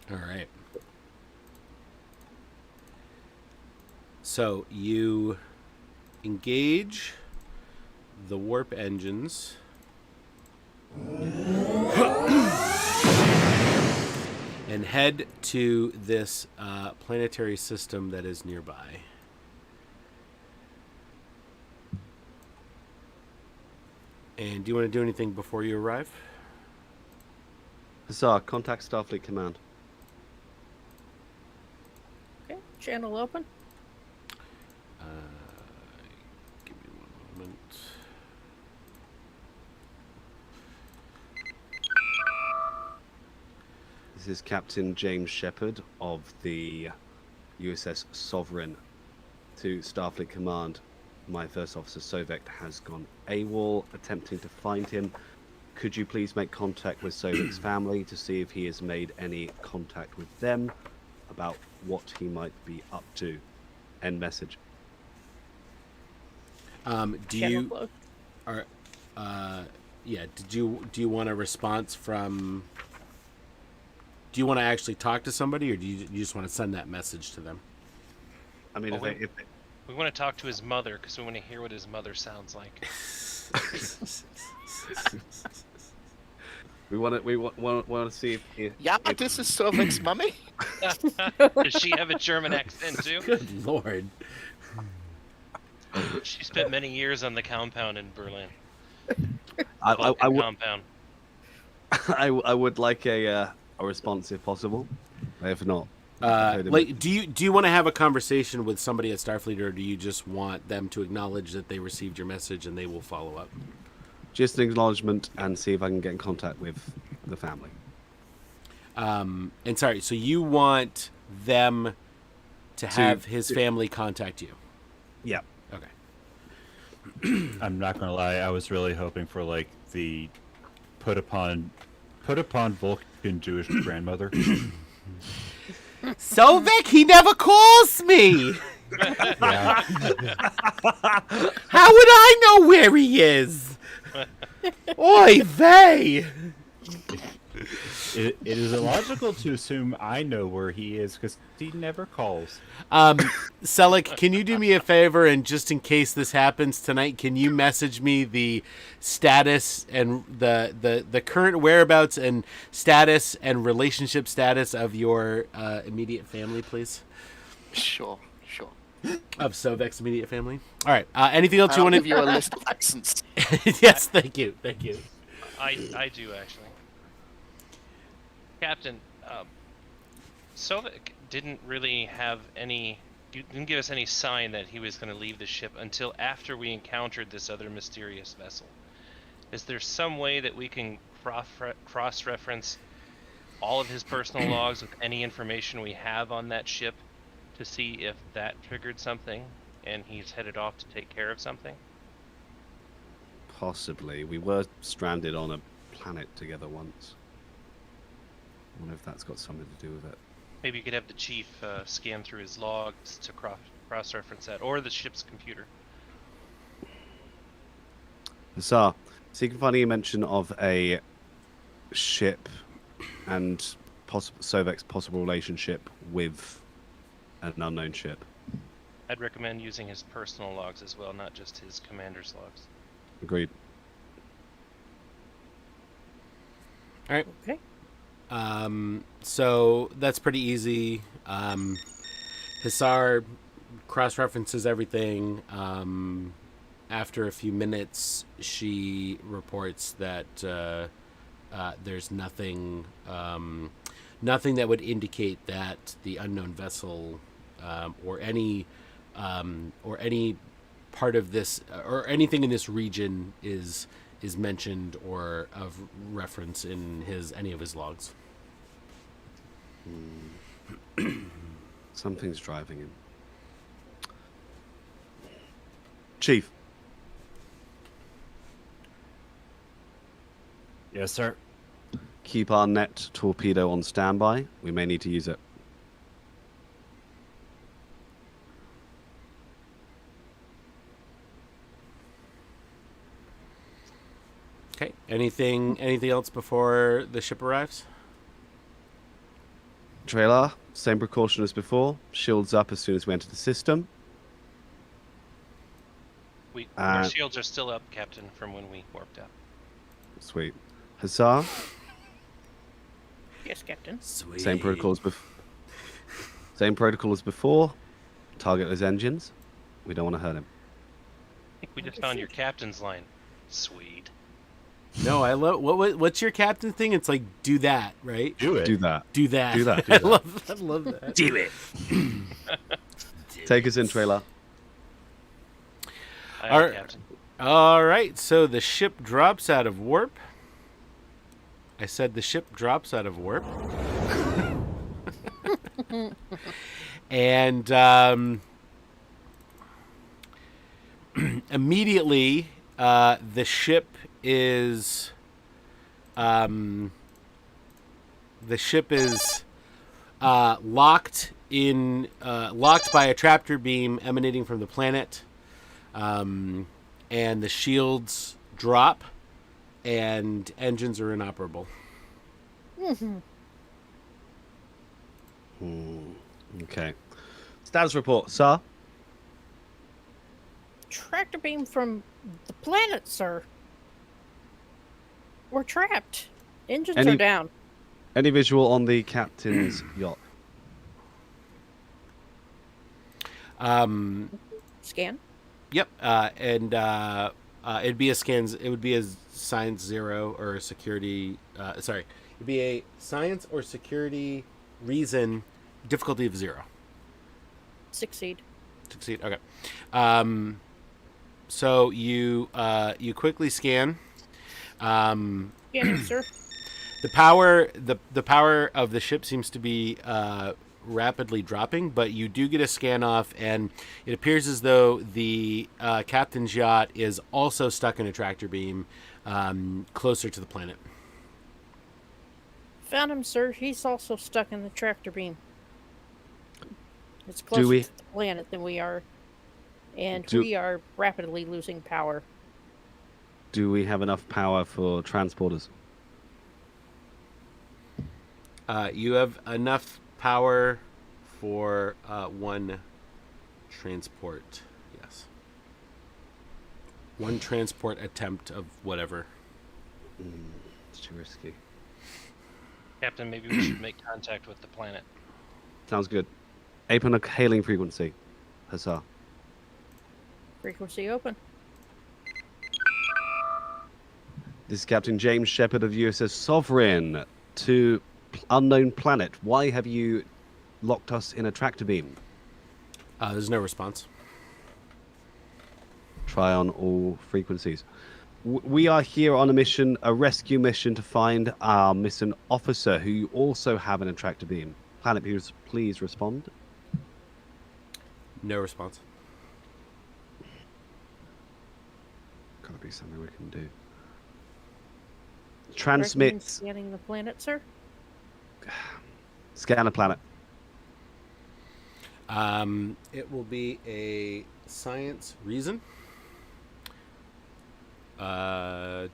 A: All right. So you engage the warp engines. And head to this planetary system that is nearby. And do you want to do anything before you arrive?
B: Hussar, contact Starfleet Command.
D: Okay, channel open.
A: Give me one moment.
B: This is Captain James Shepard of the USS Sovereign to Starfleet Command. My first officer, Sovek, has gone AWOL, attempting to find him. Could you please make contact with Sovek's family to see if he has made any contact with them about what he might be up to? End message.
A: Do
D: Channel
A: you
D: closed.
A: do you want a response from? Do you want to actually talk to somebody, or do you just want to send that message to them?
B: I mean,
C: Well, we want to talk to his mother, because we want to hear what his mother sounds like.
B: we want to see if
E: Yeah, but this is Sovek's mummy.
C: Does she have a German accent too?
A: Good lord.
C: She spent many years on the compound in Berlin.
B: I
C: Compound.
B: would like a response if possible. If not,
A: Do you want to have a conversation with somebody at Starfleet, or do you just want them to acknowledge that they received your message and they will follow up?
B: just an acknowledgement and see if I can get in contact with the family.
A: And sorry, so you want them to have his family contact you?
B: Yeah.
A: Okay.
F: I'm not gonna lie, I was really hoping for like the put upon Vulcan Jewish grandmother.
A: Sovek, he never calls me.
F: Yeah.
A: How would I know where he is? Oy vey.
F: It is illogical to assume I know where he is because he never calls.
A: Selleck, can you do me a favor, and just in case this happens tonight, can you message me the status and the current whereabouts and status and relationship status of your immediate family, please?
E: Sure.
A: Of Sovek's immediate family. All right. Anything else you
E: I'll
A: want
E: give you a list of accents.
A: Yes, thank you.
C: I do actually. Captain, Sovek didn't really have any. You didn't give us any sign that he was going to leave the ship until after we encountered this other mysterious vessel. Is there some way that we can cross-reference all of his personal logs with any information we have on that ship to see if that triggered something and he's headed off to take care of something?
B: Possibly. We were stranded on a planet together once. I wonder if that's got something to do with it.
C: Maybe you could have the chief scan through his logs to cross-reference that, or the ship's computer.
B: Hussar, so you can find any mention of a ship and Sovek's possible relationship with an unknown ship.
C: I'd recommend using his personal logs as well, not just his commander's logs.
B: Agreed.
A: All right.
D: Okay.
A: So that's pretty easy. Hussar cross-references everything. After a few minutes, she reports that there's nothing that would indicate that the unknown vessel or any part of this or anything in this region is mentioned or of reference in any of his logs.
B: Something's driving him. Chief.
F: Yes, sir.
B: Keep our net torpedo on standby. We may need to use it.
A: Okay. Anything else before the ship arrives?
B: Trailer, same precaution as before. Shields up as soon as we enter the system.
C: Our shields are still up, Captain, from when we warped out.
B: Sweet. Hussar,
D: Yes, Captain.
A: Sweet.
B: same protocol as before. Target those engines. We don't want to hurt him.
C: I think we just found your captain's line. Sweet.
A: No, I love what's your captain thing? It's like do that, right?
F: Do it.
B: Do that.
A: Do that.
B: Do that.
A: I love that.
B: Do it. Take us in, trailer.
A: All right.
C: Captain.
A: All right, so the ship drops out of warp. I said the ship drops out of warp. And immediately the ship is locked by a tractor beam emanating from the planet. And the shields drop, and engines are inoperable.
B: Okay. Status report, sir.
D: Tractor beam from the planet, sir. We're trapped. Engines are down.
B: Any visual on the captain's yacht?
D: Scan.
A: Yep, and it'd be a scans. It would be a science 0 or a security. It'd be a science or security reason difficulty of 0.
D: Succeed.
A: Okay. So you quickly scan.
D: Scanning, sir.
A: The power of the ship seems to be rapidly dropping, but you do get a scan off, and it appears as though the captain's yacht is also stuck in a tractor beam closer to the planet.
D: Found him, sir. He's also stuck in the tractor beam. It's closer to the planet than we are, and we are rapidly losing power.
B: Do we have enough power for transporters?
A: You have enough power for one transport. Yes. One transport attempt of whatever.
B: It's too risky.
C: Captain, maybe we should make contact with the planet.
B: Sounds good. Open a hailing frequency. Huzzah.
D: Frequency open.
B: This is Captain James Shepard of USS Sovereign to unknown planet. Why have you locked us in a tractor beam?
A: There's no response.
B: Try on all frequencies. We are here on a mission, a rescue mission to find our missing officer who you also have in a tractor beam. Planet, please respond.
A: No response.
B: Gotta be something we can do.
D: Recommend
B: Transmit.
D: scanning the planet, sir.
B: Scan the planet.
A: It will be a science reason.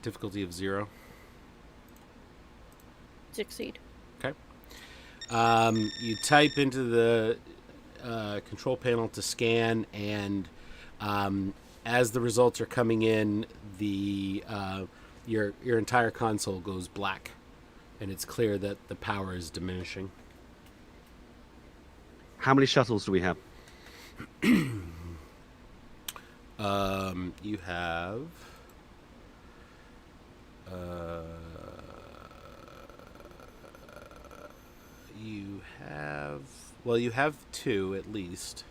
A: Difficulty of 0.
D: Succeed.
A: Okay. You type into the control panel to scan, and as the results are coming in, the your entire console goes black, and it's clear that the power is diminishing.
B: How many shuttles do we have?
A: You have you have 2 at least.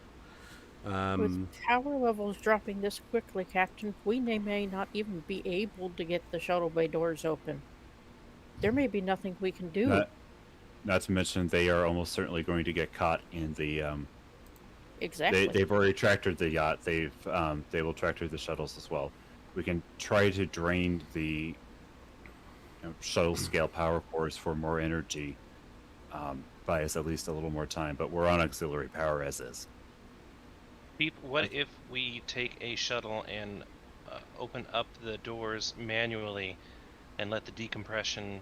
D: With power levels dropping this quickly, Captain, we may not even be able to get the shuttle bay doors open. There may be nothing we can do.
F: Not to mention, they are almost certainly going to get caught in the.
D: Exactly.
F: They've already tractored the yacht. They will tractor the shuttles as well. We can try to drain the shuttle scale power cores for more energy. Buy us at least a little more time, but we're on auxiliary power as is.
C: What if we take a shuttle and open up the doors manually and let the decompression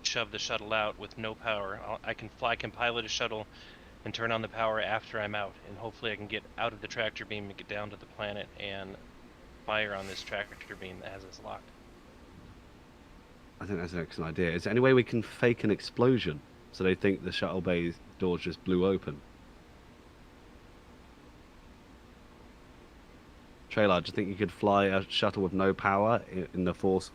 C: shove the shuttle out with no power? I can pilot a shuttle and turn on the power after I'm out, and hopefully I can get out of the tractor beam and get down to the planet and fire on this tractor beam that has us locked.
B: I think that's an excellent idea. Is there any way we can fake an explosion so they think the shuttle bay doors just blew open? Trailer, do you think you could fly a shuttle with no power in the force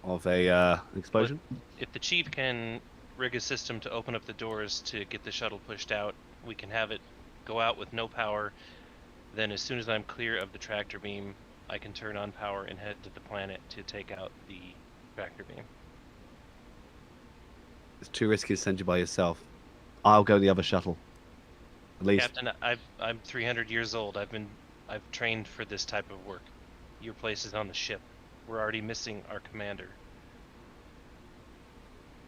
B: of a explosion?
C: If the chief can rig a system to open up the doors to get the shuttle pushed out, we can have it go out with no power. Then as soon as I'm clear of the tractor beam, I can turn on power and head to the planet to take out the tractor beam.
B: It's too risky to send you by yourself. I'll go the other shuttle. At least.
C: Captain, I'm 300 years old. I've trained for this type of work. Your place is on the ship. We're already missing our commander.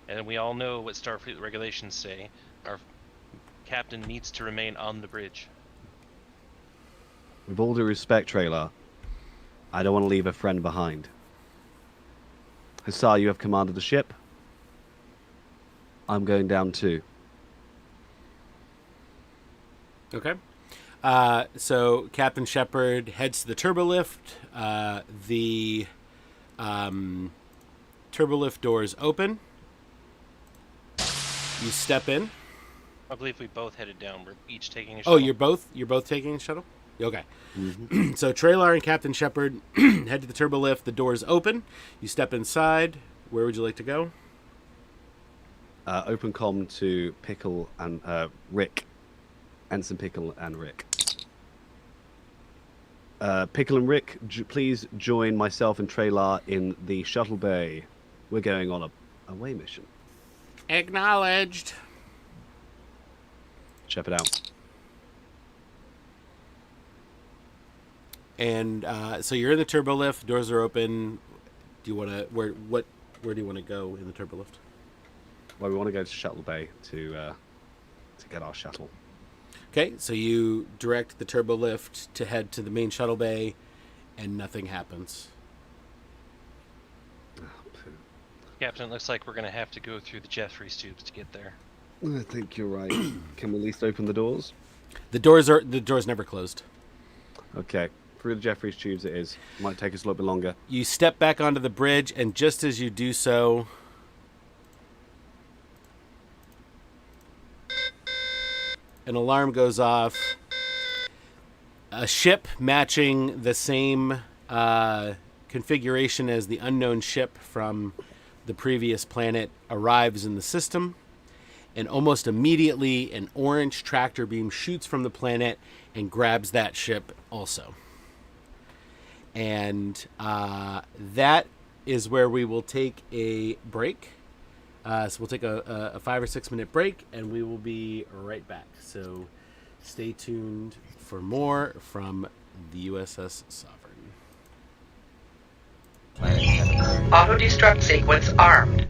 C: And we all know what Starfleet regulations say. Our captain needs to remain on the bridge.
B: With all due respect, Trailer, I don't want to leave a friend behind. Hussar, you have command of the ship. I'm going down too.
A: Okay. So Captain Shepard heads to the turbolift. The turbolift doors open. You step in.
C: I believe we both headed down. We're each taking a
A: Oh,
C: shuttle.
A: you're both taking a shuttle? Okay.
B: Mm-hmm.
A: So Trailar and Captain Shepard head to the turbolift. The doors open. You step inside. Where would you like to go?
B: Open comm to Pickle and Rick. Ensign Pickle and Rick. Pickle and Rick, please join myself and Trailar in the shuttle bay. We're going on a away mission.
A: Acknowledged.
B: Check it out.
A: And so you're in the turbolift. Doors are open. Do you want to where do you want to go in the turbolift?
B: Well, we want to go to shuttle bay to get our shuttle.
A: Okay, so you direct the turbolift to head to the main shuttle bay, and nothing happens.
B: Oh, poo.
C: Captain, it looks like we're going to have to go through the Jeffries tubes to get there.
B: I think you're right. Can we at least open the doors?
A: The doors never closed.
B: Okay. Through the Jeffries tubes it is. Might take us a little bit longer.
A: You step back onto the bridge, and just as you do so, an alarm goes off. A ship matching the same configuration as the unknown ship from the previous planet arrives in the system, and almost immediately an orange tractor beam shoots from the planet and grabs that ship also. And that is where we will take a break. So we'll take a 5 or 6 minute break, and we will be right back. So stay tuned for more from the USS Sovereign.
G: Auto-destruct sequence armed.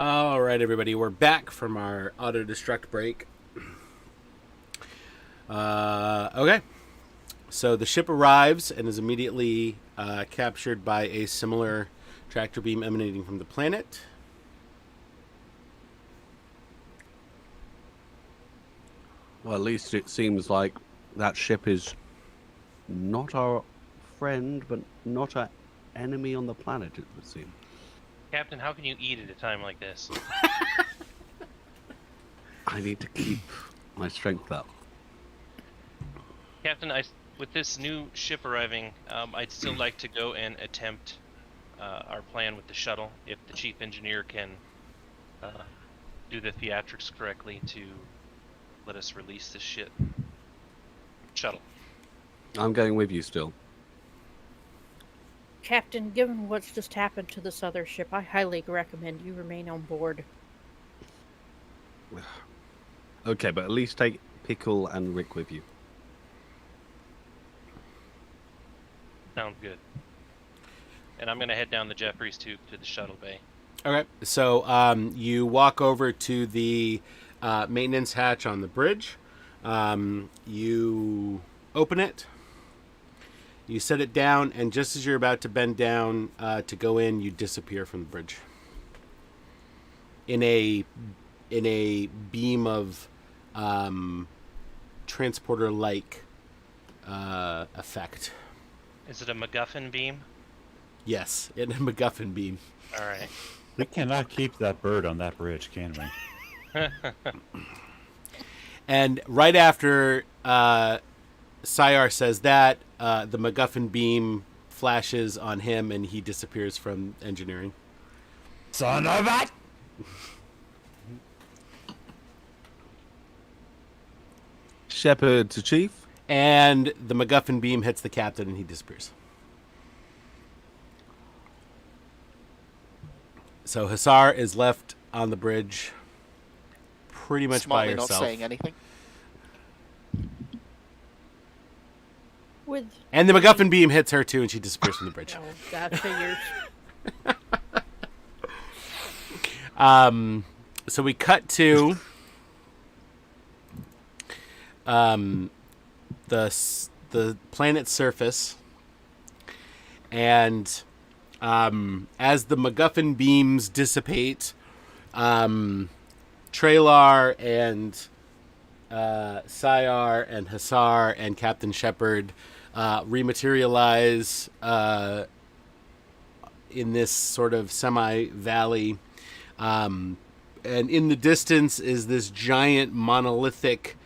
A: All right, everybody, we're back from our auto-destruct break. Okay. So the ship arrives and is immediately captured by a similar tractor beam emanating from the planet.
B: Well, at least it seems like that ship is not our friend, but not our enemy on the planet, it would seem.
C: Captain, how can you eat at a time like this?
B: I need to keep my strength up.
C: Captain, with this new ship arriving, I'd still like to go and attempt our plan with the shuttle. If the chief engineer can do the theatrics correctly to let us release this shuttle.
B: I'm going with you still.
D: Captain, given what's just happened to this other ship, I highly recommend you remain on board.
B: Okay, but at least take Pickle and Rick with you.
C: Sounds good. And I'm going to head down the Jeffries tube to the shuttle bay.
A: Okay, so you walk over to the maintenance hatch on the bridge. You open it. You set it down, and just as you're about to bend down to go in, you disappear from the bridge. In a beam of transporter-like effect.
C: Is it a MacGuffin beam?
A: Yes, in a MacGuffin beam.
C: All right.
F: We cannot keep that bird on that bridge, can we?
A: And right after Sayar says that, the MacGuffin beam flashes on him, and he disappears from engineering.
F: Son of a...
B: Shepard to Chief.
A: And the MacGuffin beam hits the captain, and he disappears. So Hussar is left on the bridge, pretty much
E: Smartly
A: by herself.
E: not saying anything.
D: With
A: And the MacGuffin beam hits her too, and she disappears from the bridge.
D: oh, that figures.
A: So we cut to the planet's surface, and as the MacGuffin beams dissipate, Traylar and Sayar and Hussar and Captain Shepard rematerialize in this sort of semi-valley. And in the distance is this giant monolithic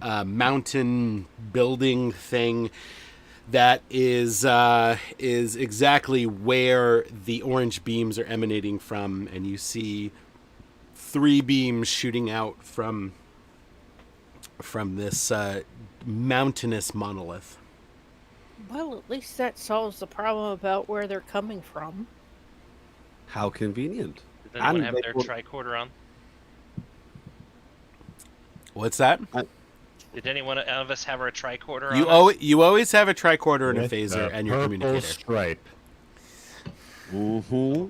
A: mountain building thing that is exactly where the orange beams are emanating from, and you see 3 beams shooting out from this mountainous monolith.
D: Well, at least that solves the problem about where they're coming from.
B: How convenient.
C: Does anyone
B: And
C: have
B: they
C: their
B: will-
C: tricorder on?
A: What's that?
C: Did anyone of us have our tricorder on?
A: You always have a tricorder and a
F: With
A: phaser
F: the
A: and your
F: purple
A: communicator.
F: stripe.
B: Mm-hmm.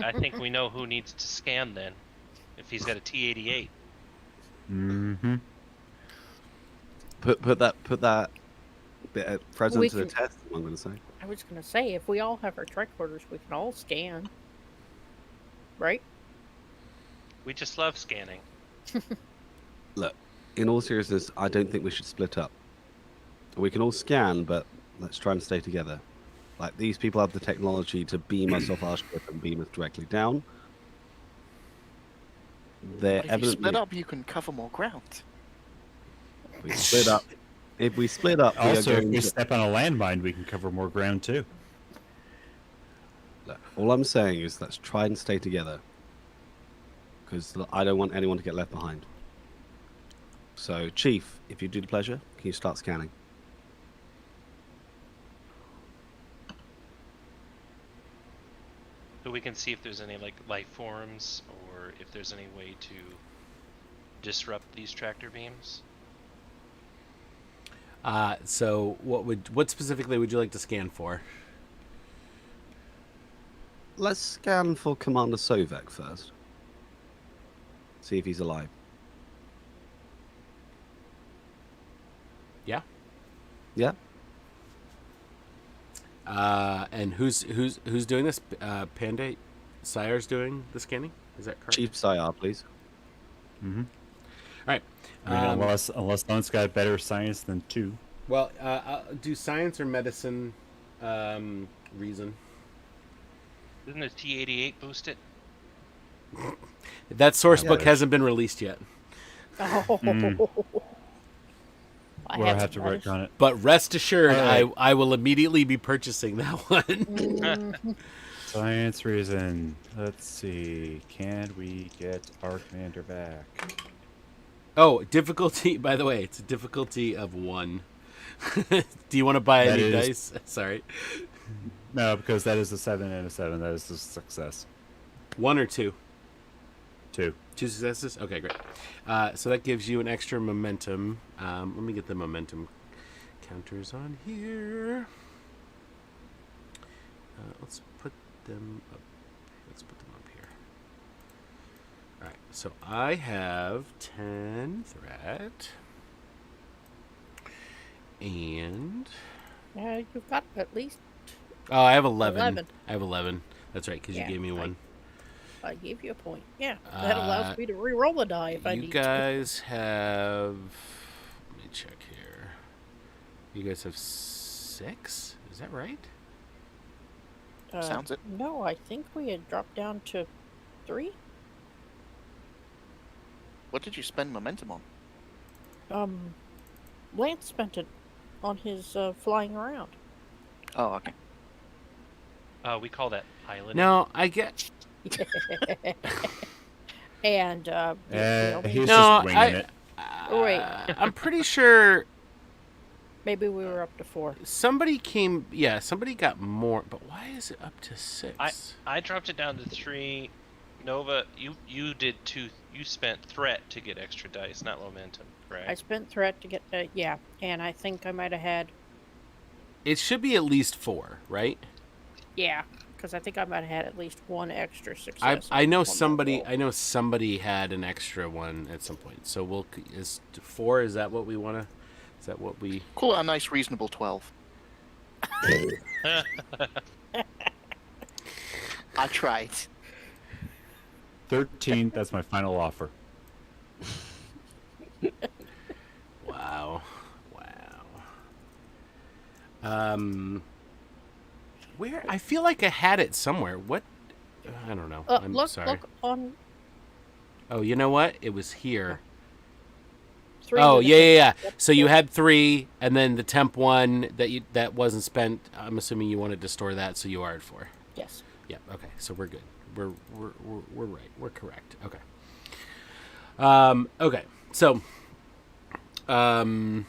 C: I think we know who needs to scan then. If he's got a T-88.
F: Mm-hmm.
B: Put that bit at present
D: We
B: to the
D: can-
B: test. I'm going to say.
D: I was going to say, if we all have our tricorders, we can all scan. Right?
C: We just love scanning.
B: Look, in all seriousness, I don't think we should split up. We can all scan, but let's try and stay together. Like, these people have the technology to beam us off our ship and beam us directly down. They're
E: But if you
B: evidently.
E: split up, you can cover more ground.
B: If we split up. If we split up, we are
F: Also, if
B: going
F: we
B: to.
F: step on a landmine, we can cover more ground too.
B: Look, all I'm saying is let's try and stay together. Because I don't want anyone to get left behind. So, Chief, if you do the pleasure, can you start scanning?
C: So we can see if there's any like life forms or if there's any way to disrupt these tractor beams.
A: So what specifically would you like to scan for?
B: Let's scan for Commander Sovek first. See if he's alive.
A: Yeah.
B: Yeah.
A: And who's doing this? Panda Sire's doing the scanning. Is that correct?
B: Chief Sire, please.
F: Mm-hmm.
A: All right.
F: I mean, unless someone's got better science than 2.
A: Well, I'll do science or medicine. Reason.
C: Doesn't the T-88 boost it?
A: That source book
B: Yeah.
A: hasn't been released yet.
D: Oh.
F: We'll have to work on it.
A: But rest assured,
F: All right.
A: I will immediately be purchasing that one.
D: Mhm.
F: Science reason. Let's see. Can we get our commander back?
A: Oh, difficulty. By the way, it's a difficulty of 1. Do you want to buy
F: That
A: any
F: is-
A: dice? Sorry,
F: No, because that is a 7 and a 7. That is a success.
A: 1 or 2.
F: 2.
A: 2 successes. Okay, great. So that gives you an extra momentum. Let me get the momentum counters on here. Let's put them up. Let's put them up here. All right. So I have 10 threat, and
D: You've got at least.
A: oh, I have 11.
D: 11.
A: I have 11. That's right, because
D: Yeah,
A: you gave me 1.
D: I gave you a point. Yeah, that allows me to re-roll a die if I
A: You
D: need
A: guys have. Let me check here. You guys have 6. Is that right?
D: to.
E: Sounds it.
D: No, I think we had dropped down to 3.
E: What did you spend momentum on?
D: Lance spent it on his flying around.
E: Oh, okay.
C: We call that piloting.
A: No, I get.
D: And
F: He's
A: No,
F: just winging it.
D: Wait.
A: I'm pretty sure
D: maybe we were up to 4.
A: somebody came. Yeah, somebody got more. But why is it up to 6?
C: I dropped it down to 3. Nova, you did 2. You spent threat to get extra dice, not momentum, correct?
D: I spent threat to get yeah, and I think I might have had
A: It should be at least 4, right?
D: yeah, because I think I might have had at least 1 extra success.
A: I
D: on
A: know
D: one more
A: somebody.
D: roll.
A: I know somebody had an extra one at some point. So we'll is 4. Is that what we want to? Is that what we?
E: Call it a nice, reasonable 12. I tried.
F: 13. That's my final offer.
A: Wow. Where I feel like I had it somewhere. What? I don't know. I'm
D: look,
A: sorry.
D: look on
A: Oh, you know what? It was here.
D: 3.
A: Oh,
D: with the
A: yeah.
D: Yep,
A: So you
D: yep.
A: had 3, and then the temp one that wasn't spent. I'm assuming you wanted to store that, so you are at 4.
D: Yes.
A: Yeah. Okay. So we're good. We're right. We're correct. Okay. Okay. So, so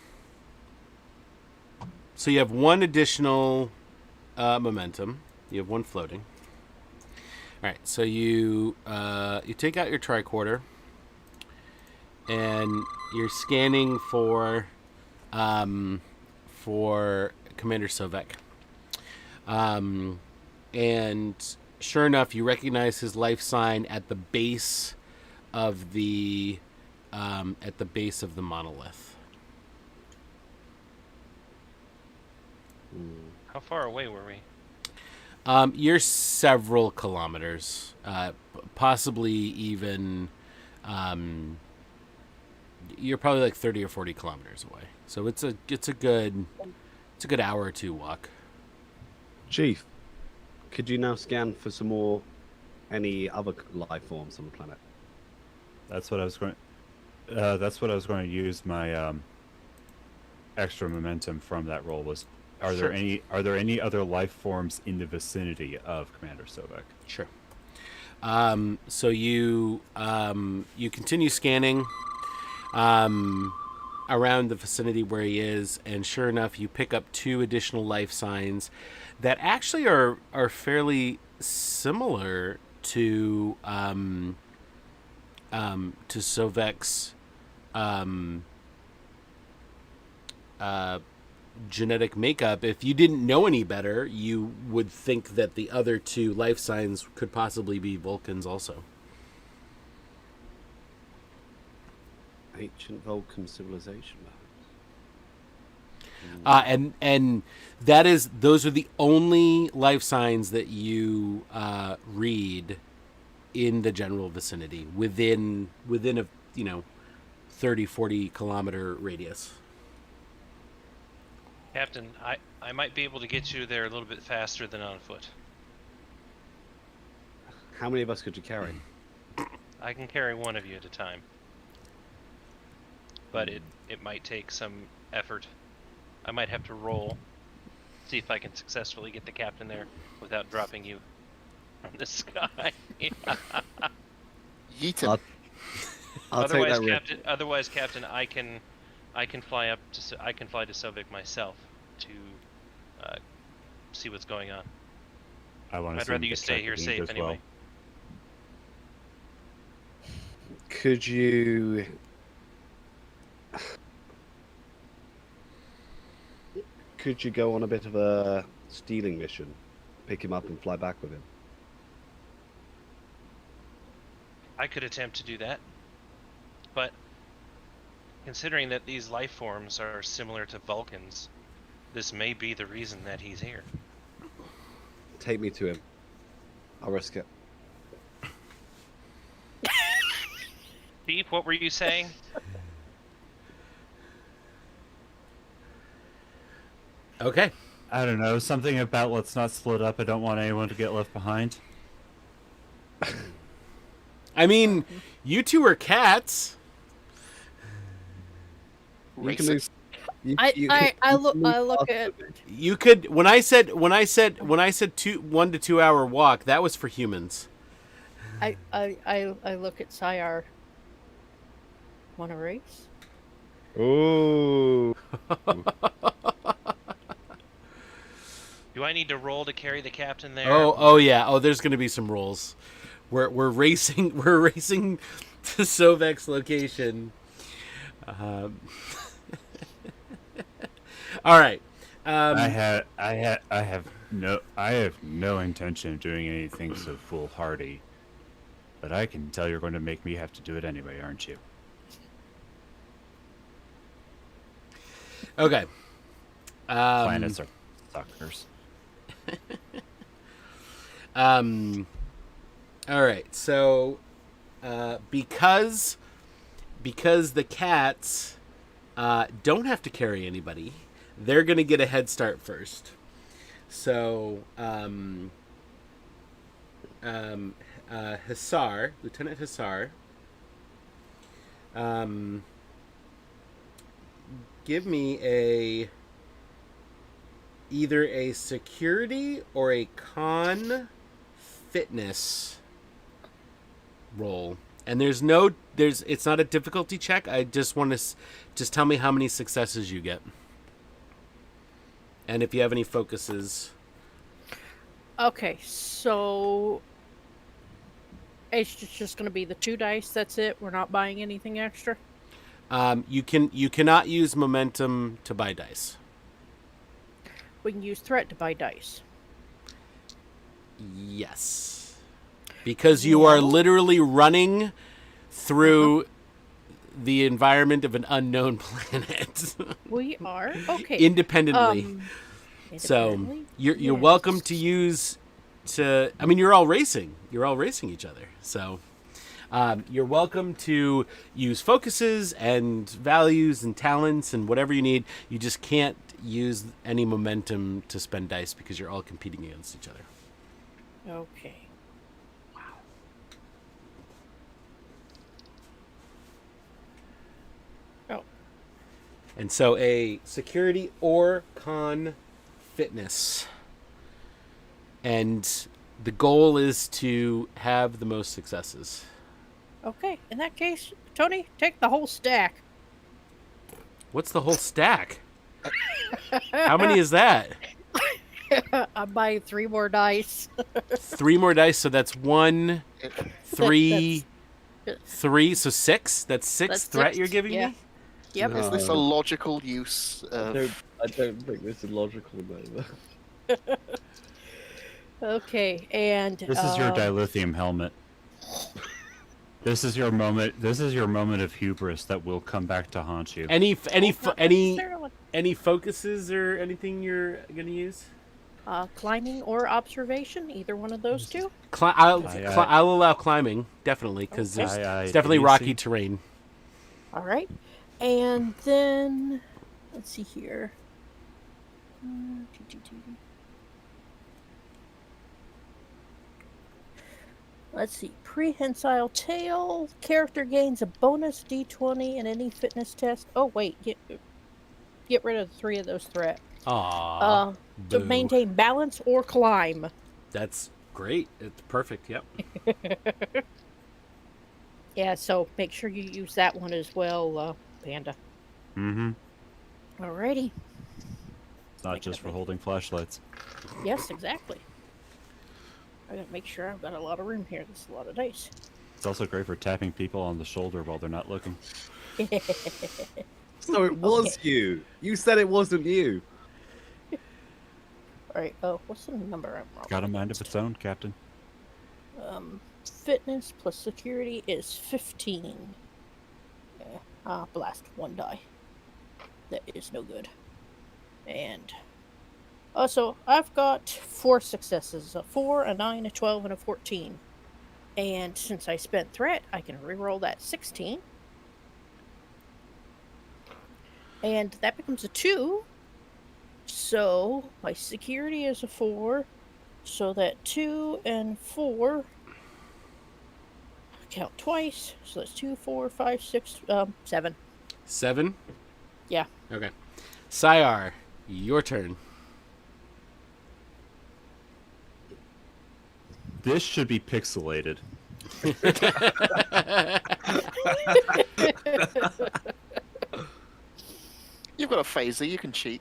A: you have 1 additional momentum. You have 1 floating. All right. So you take out your tricorder, and you're scanning for Commander Sovek. And sure enough, you recognize his life sign at the base of the monolith.
C: How far away were we?
A: You're several kilometers, possibly even. You're probably like 30 or 40 kilometers away. So it's a good hour or 2 walk.
B: Chief, could you now scan for some more, any other life forms on the planet?
F: That's what I was going. That's what I was going to use my extra momentum from that roll was. Are
A: Sure.
F: there any other life forms in the vicinity of Commander Sovek?
A: Sure. So you continue scanning around the vicinity where he is, and sure enough, you pick up 2 additional life signs that actually are fairly similar to Sovek's genetic makeup. If you didn't know any better, you would think that the other 2 life signs could possibly be Vulcans also.
B: Ancient Vulcan civilization.
A: And those are the only life signs that you read in the general vicinity within a 30-40 kilometer radius.
C: Captain, I might be able to get you there a little bit faster than on foot.
B: How many of us could you carry?
C: I can carry one of you at a time. But it might take some effort. I might have to roll, see if I can successfully get the captain there without dropping you from the sky.
E: Yeet him.
B: I'll take that risk.
C: Otherwise, Captain, I can fly up to I can fly to Sovic myself to see what's going on. I'd rather you stay here safe anyway.
B: Could you? Could you go on a bit of a stealing mission, pick him up and fly back with him?
C: I could attempt to do that, but considering that these life forms are similar to Vulcans, this may be the reason that he's here.
B: Take me to him. I'll risk it.
C: Steve, what were you saying?
A: Okay.
F: I don't know, something about let's not split up. I don't want anyone to get left behind.
A: I mean, you two are cats.
B: You can move.
D: I look at.
A: You could when I said 1 to 2 hour walk, that was for humans.
D: I look at Sayar. Want to race?
B: Ooh.
C: Do I need to roll to carry the captain there?
A: Oh yeah. Oh, there's going to be some rolls. We're racing. We're racing to Sovek's location. All right.
F: I have no intention of doing anything so foolhardy, but I can tell you're going to make me have to do it anyway, aren't you?
A: Okay.
F: Planets are suckers.
A: All right. So, because the cats don't have to carry anybody, they're gonna get a head start first. So, Hussar, Lieutenant Hussar, give me either a security or a con fitness roll. And it's not a difficulty check. I just want to just tell me how many successes you get. And if you have any focuses.
D: Okay, so it's just going to be the 2 dice. That's it. We're not buying anything extra.
A: You cannot use momentum to buy dice.
D: We can use threat to buy dice.
A: Yes. Because you are literally running through the environment of an unknown planet.
D: We are? Okay.
A: Independently. So you're welcome to use I mean, you're all racing each other. So you're welcome to use focuses and values and talents and whatever you need. You just can't use any momentum to spend dice because you're all competing against each other.
D: Okay. Oh.
A: And so a security or con fitness. And the goal is to have the most successes.
D: Okay. In that case, Tony, take the whole stack.
A: What's the whole stack? How many is that?
D: I'm buying 3 more dice.
A: 3 more dice, so that's 1, 3, 3, so 6? That's 6 threat
D: 6.
A: you're giving me?
D: Yep.
E: Is this a logical use of...
B: I don't think this is logical, though.
D: Okay, and
F: This is your dilithium helmet. This is your moment. This is your moment of hubris that will come back to haunt you.
A: Any
D: Not necessarily.
A: any focuses or anything you're gonna use?
D: Climbing or observation, either one of those two.
A: I'll allow climbing definitely because
D: Okay.
A: it's definitely rocky
F: idiocy.
A: terrain.
D: All right, and then let's see here. Let's see. Prehensile tail. Character gains a bonus d20 in any fitness test. Oh wait, get rid of 3 of those threats.
A: Aww.
D: To maintain balance or climb.
A: That's great. It's perfect. Yep.
D: Yeah, so make sure you use that one as well, Panda.
F: Mm-hmm.
D: Alrighty.
F: Not just for holding flashlights.
D: Yes, exactly. I gotta make sure I've got a lot of room here. This is a lot of dice.
F: It's also great for tapping people on the shoulder while they're not looking.
B: So it was you. You said it wasn't you.
D: Alright, what's the number I'm wrong?
F: Got a mind of its own, Captain.
D: Fitness plus security is 15. Yeah, blast 1 die. That is no good. And so I've got 4 successes: a 4, a 9, a 12, and a 14. And since I spent threat, I can reroll that 16. And that becomes a 2. So my security is a 4. So that 2 and 4 count twice. So that's 2, 4, 5, 6, 7.
A: 7.
D: Yeah.
A: Okay. Sayar, your turn.
F: This should be pixelated.
E: You've got a phaser, you can cheat.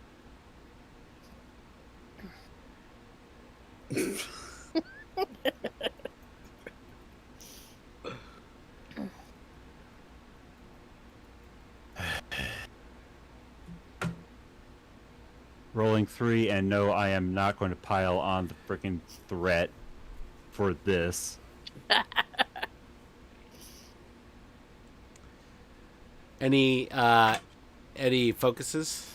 F: Rolling 3, and no, I am not going to pile on the freaking threat for this.
A: Any focuses?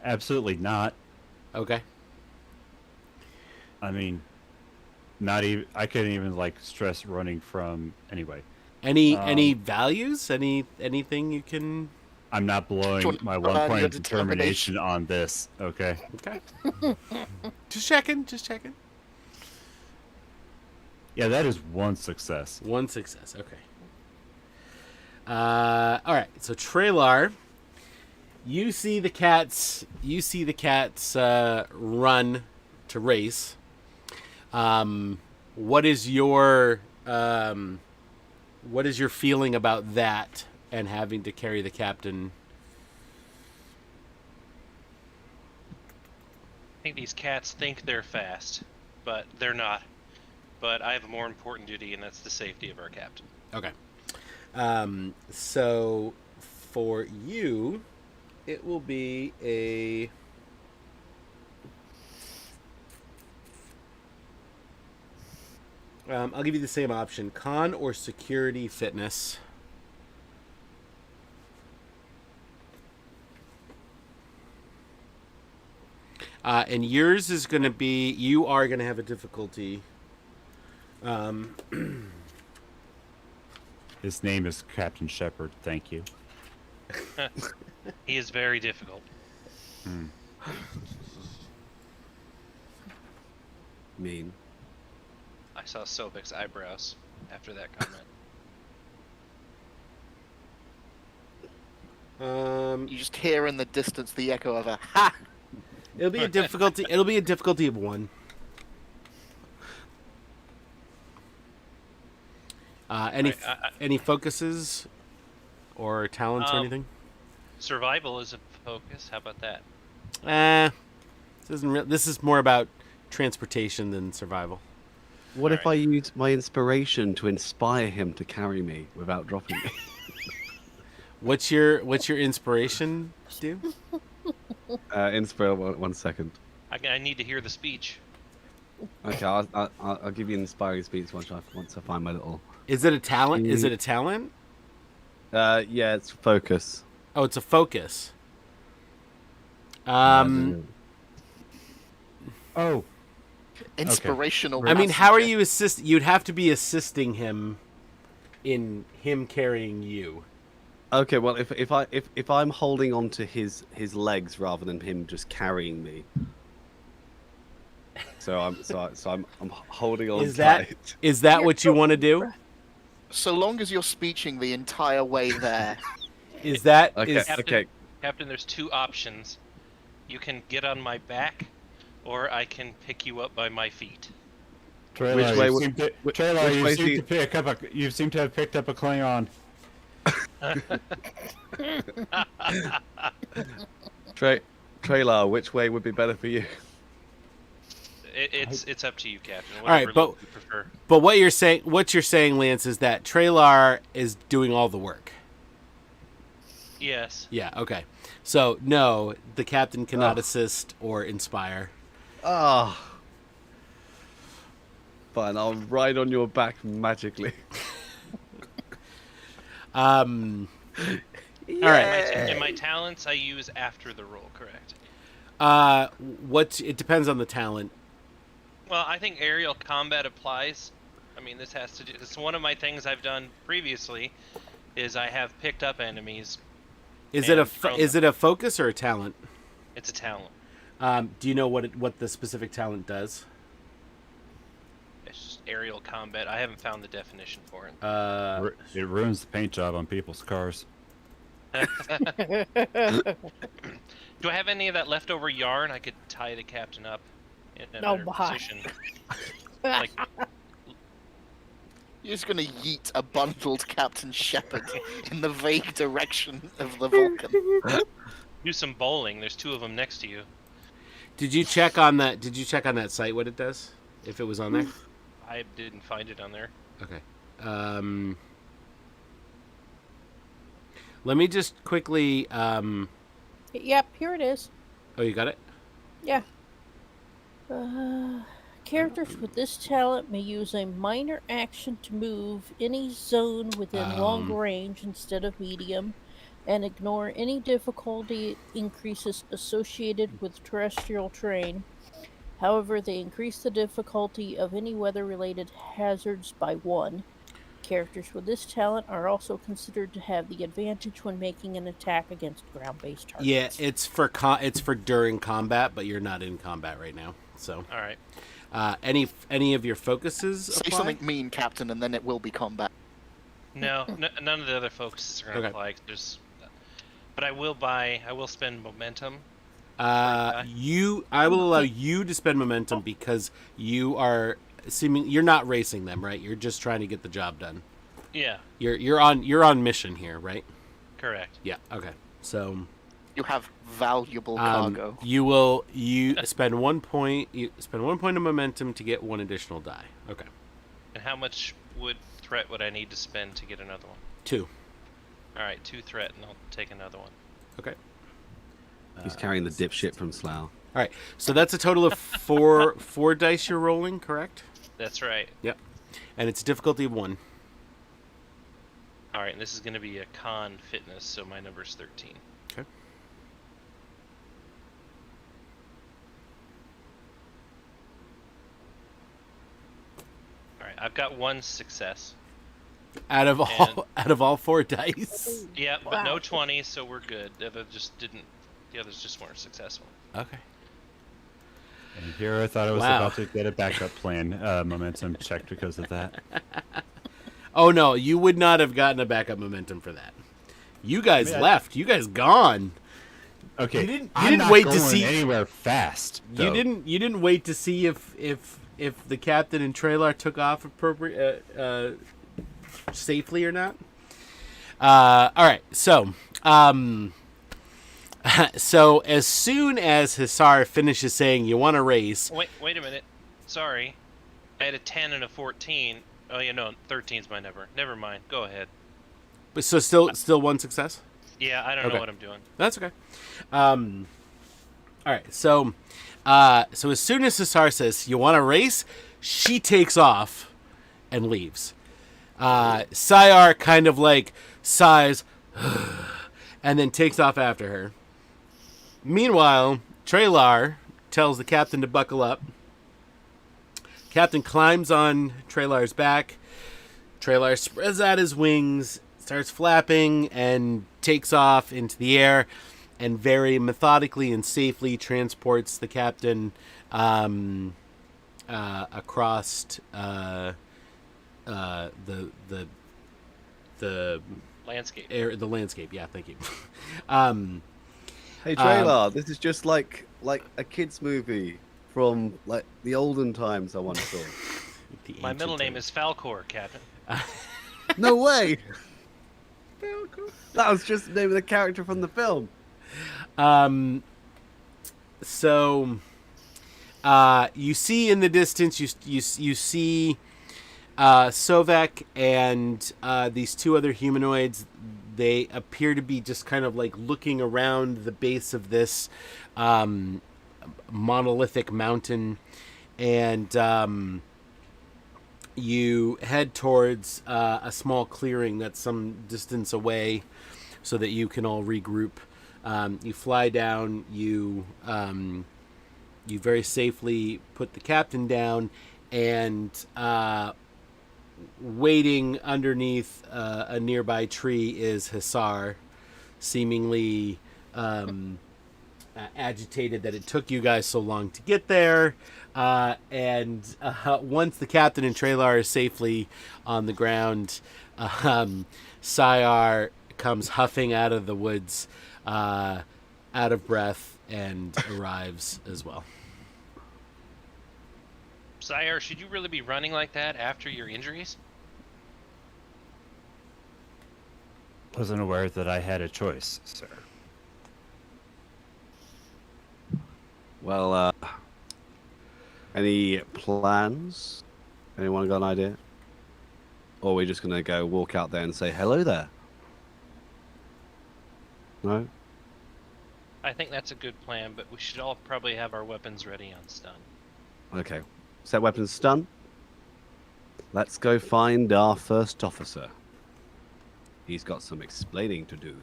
F: Absolutely not.
A: Okay.
F: I mean, not even. I couldn't even like stress running from anyway.
A: Any values? Anything you can?
F: I'm not blowing my 1 point of determination on this. Okay.
A: Okay. Just checking.
F: Yeah, that is 1 success.
A: 1 success. Okay. All right. So Trailar, you see the cats. Run to race. What is your feeling about that and having to carry the captain?
C: I think these cats think they're fast, but they're not. But I have a more important duty, and that's the safety of our captain.
A: Okay. So for you, it will be a... I'll give you the same option. Con or security fitness. And yours is going to be... You are going to have a difficulty...
F: His name is Captain Shepard. Thank you.
C: He is very difficult.
B: Mean.
C: I saw Sovik's eyebrows after that comment.
E: You just hear in the distance the echo of a ha!
A: It'll be a difficulty. It'll be a difficulty of 1. Any focuses or talents or anything?
C: Survival is a focus. How about that?
A: This is more about transportation than survival.
B: What if I use my inspiration to inspire him to carry me without dropping me?
A: What's your inspiration, Stu?
B: Inspire 1 second.
C: I need to hear the speech.
B: Okay, I'll give you an inspiring speech once I find my little.
A: Is it a talent? Is it a talent?
B: Yeah, it's focus.
A: Oh, it's a focus.
F: Oh,
E: Inspirational.
A: I mean, how are
E: passenger.
A: you assist? You'd have to be assisting him in him carrying you.
B: Okay, well, if I'm holding on to his legs rather than him just carrying me, so I'm holding on
A: Is that
B: tight.
A: is that what you want to do?
E: So long as you're speeching the entire way there.
A: Is that
B: Okay,
A: is
B: okay.
C: Captain, there's two options. You can get on my back, or I can pick you up by my feet.
F: Trailer,
B: Which way
F: you
B: would-
F: seem to,
B: which
F: Trailer, you
B: way
F: seem
B: do you-
F: to pick up a. You seem to have picked up a Klingon.
B: Trailer, which way would be better for you?
C: It's up to you, Captain.
A: All right,
C: Whatever
A: but-
C: look you prefer.
A: But what you're saying, Lance, is that Trailar is doing all the work.
C: Yes.
A: Yeah. Okay. So no, the captain cannot
B: Oh.
A: assist or inspire.
B: Ah. Fine, I'll ride on your back magically.
A: All right.
C: And my talents I use after the roll, correct?
A: It depends on the talent.
C: Well, I think aerial combat applies. I mean, this has to do. It's one of my things I've done previously. Is I have picked up enemies.
A: Is
C: And
A: it
C: thrown
A: is it a focus or a talent?
C: It's a talent.
A: Do you know what the specific talent does?
C: It's just aerial combat. I haven't found the definition for it.
F: It ruins the paint job on people's cars.
C: Do I have any of that leftover yarn? I could tie the captain up in a
D: No,
C: better
D: bye.
C: position. Like,
E: You're just gonna yeet a bundled Captain Shepard in the vague direction of the Vulcan.
C: do some bowling. There's two of them next to you.
A: Did you check on that? Did you check on that site what it does? If it was on there?
C: I didn't find it on there.
A: Okay. Let me just quickly.
D: Yep, here it is.
A: Oh, you got it.
D: Yeah. Characters with this talent may use a minor action to move any zone within long range instead of medium, and ignore any difficulty increases associated with terrestrial terrain. However, they increase the difficulty of any weather-related hazards by 1. Characters with this talent are also considered to have the advantage when making an attack against ground-based targets.
A: Yeah, it's for during combat, but you're not in combat right now. So,
C: All right.
A: any of your focuses
E: Say
A: apply?
E: something mean, Captain, and then it will be combat.
C: No, none of the other focuses are gonna
A: Okay.
C: apply. But I will spend momentum.
A: I will allow you to spend momentum because you're not racing them, right? You're just trying to get the job done.
C: Yeah,
A: You're on mission here, right?
C: correct.
A: Yeah. Okay. So
E: You have valuable cargo.
A: you spend 1 point. You spend 1 point of momentum to get 1 additional die. Okay.
C: And how much threat would I need to spend to get another one?
A: 2.
C: All right, 2 threat, and I'll take another one.
A: Okay.
B: He's carrying the dipshit from Slough.
A: All right. So that's a total of four dice you're rolling, correct?
C: That's right.
A: Yep. And it's difficulty of 1.
C: All right, and this is going to be a con fitness, so my number's 13.
A: Okay.
C: All right, I've got 1 success.
A: Out of all 4 dice.
C: Yeah, but no
D: Wow.
C: 20, so we're good. The others just weren't successful.
A: Okay.
F: And here I thought I was
A: Wow.
F: about to get a backup plan momentum checked because of that.
A: Oh no, you would not have gotten a backup momentum for that. You guys
F: I mean,
A: left. You guys gone.
F: Okay,
A: You didn't
F: I'm not
A: wait to
F: going
A: see-
F: anywhere fast.
A: You didn't wait to see if the captain and Trailer took off safely or not. All right, so so as soon as Hisar finishes saying you want to race,
C: Wait a minute. Sorry. I had a 10 and a 14. Oh, yeah, no, 13's my number. Never mind. Go ahead.
A: but so still 1 success.
C: Yeah, I don't
A: Okay.
C: know what I'm doing.
A: That's okay. All right, so So as soon as Hassar says, "You want to race?" she takes off and leaves. Sayar kind of like sighs and then takes off after her. Meanwhile, Traylar tells the captain to buckle up. Captain climbs on Traylar's back. Traylar spreads out his wings, starts flapping, and takes off into the air, and very methodically and safely transports the captain across the
C: Landscape.
A: the landscape. Yeah, thank you.
B: Hey, Traylar, this is just like a kids movie from like the olden times I once saw.
C: My middle name is Falcor, Captain.
B: No way! That was just the name of the character from the film.
A: So you see in the distance, you see Sovek and these two other humanoids. They appear to be just kind of like looking around the base of this monolithic mountain, and you head towards a small clearing that's some distance away so that you can all regroup. You fly down, you very safely put the captain down, and waiting underneath a nearby tree is Hassar, seemingly agitated that it took you guys so long to get there. And once the captain and Traylar are safely on the ground, Sayar comes huffing out of the woods, out of breath, and arrives as well.
C: Sayar, should you really be running like that after your injuries?
F: Wasn't aware that I had a choice, sir.
B: Well, any plans? Anyone got an idea? Or are we just gonna go walk out there and say hello there? No?
C: I think that's a good plan, but we should all probably have our weapons ready on stun.
B: Okay. Set weapons stun. Let's go find our first officer. He's got some explaining to do.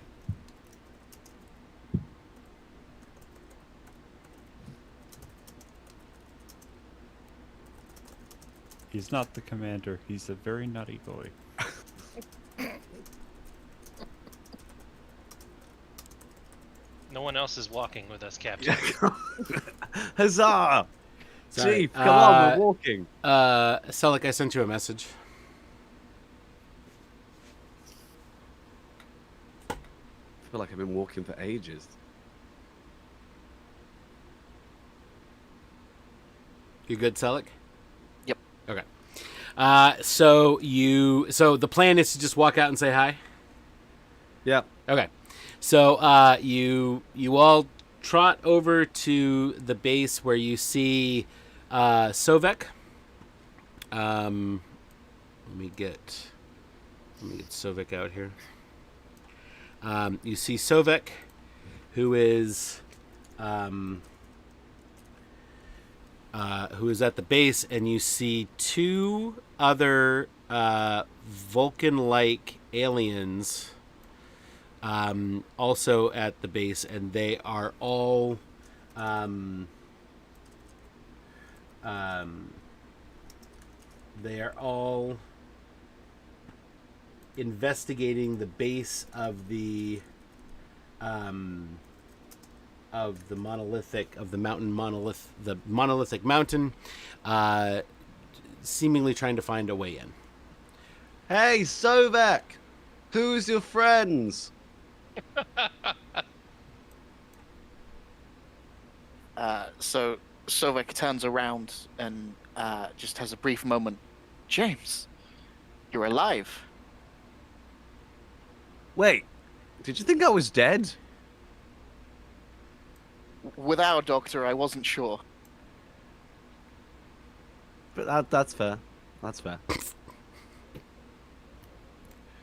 F: He's not the commander. He's a very naughty boy.
C: No one else is walking with us, Captain.
B: Huzzah!
A: Sorry.
B: Chief, come on, we're walking.
A: Selleck, I sent you a message.
B: I feel like I've been walking for ages.
A: You good, Selleck?
E: Yep.
A: Okay. So the plan is to just walk out and say hi?
B: Yeah.
A: Okay. So you all trot over to the base where you see Sovek. Let me get Sovek out here. You see Sovek, who is at the base, and you see two other Vulcan-like aliens also at the base, and they are all investigating the base of the monolithic mountain, seemingly trying to find a way in.
B: Hey, Sovek! Who's your friends?
E: So Sovek turns around and just has a brief moment. James, you're alive.
B: Wait, did you think I was dead?
E: With our doctor, I wasn't sure.
B: But that's fair. That's fair.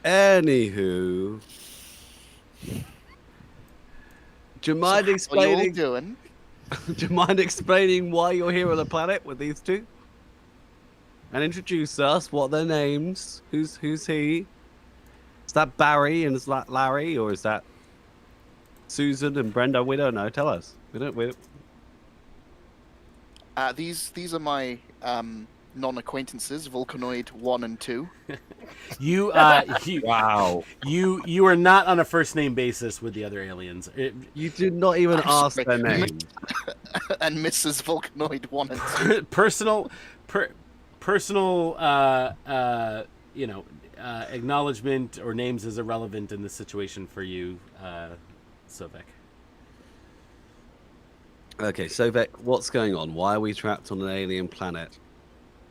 B: Anywho, do you mind
E: So how are you all
B: explaining?
E: doing?
B: Do you mind explaining why you're here on the planet with these two? And introduce us. What are their names? Who's he? Is that Barry and is that Larry, or is that Susan and Brenda? We don't know. Tell us. We don't.
E: These are my non-acquaintances, Volcanoid 1 and 2.
B: Wow.
A: You are not on a first name basis with the other aliens.
B: You did not even
E: I'm
B: ask
E: sorry.
B: their name.
E: And Mrs. Volcanoid 1 and 2.
A: personal acknowledgement or names is irrelevant in this situation for you, Sovek.
B: Okay, Sovek, what's going on? Why are we trapped on an alien planet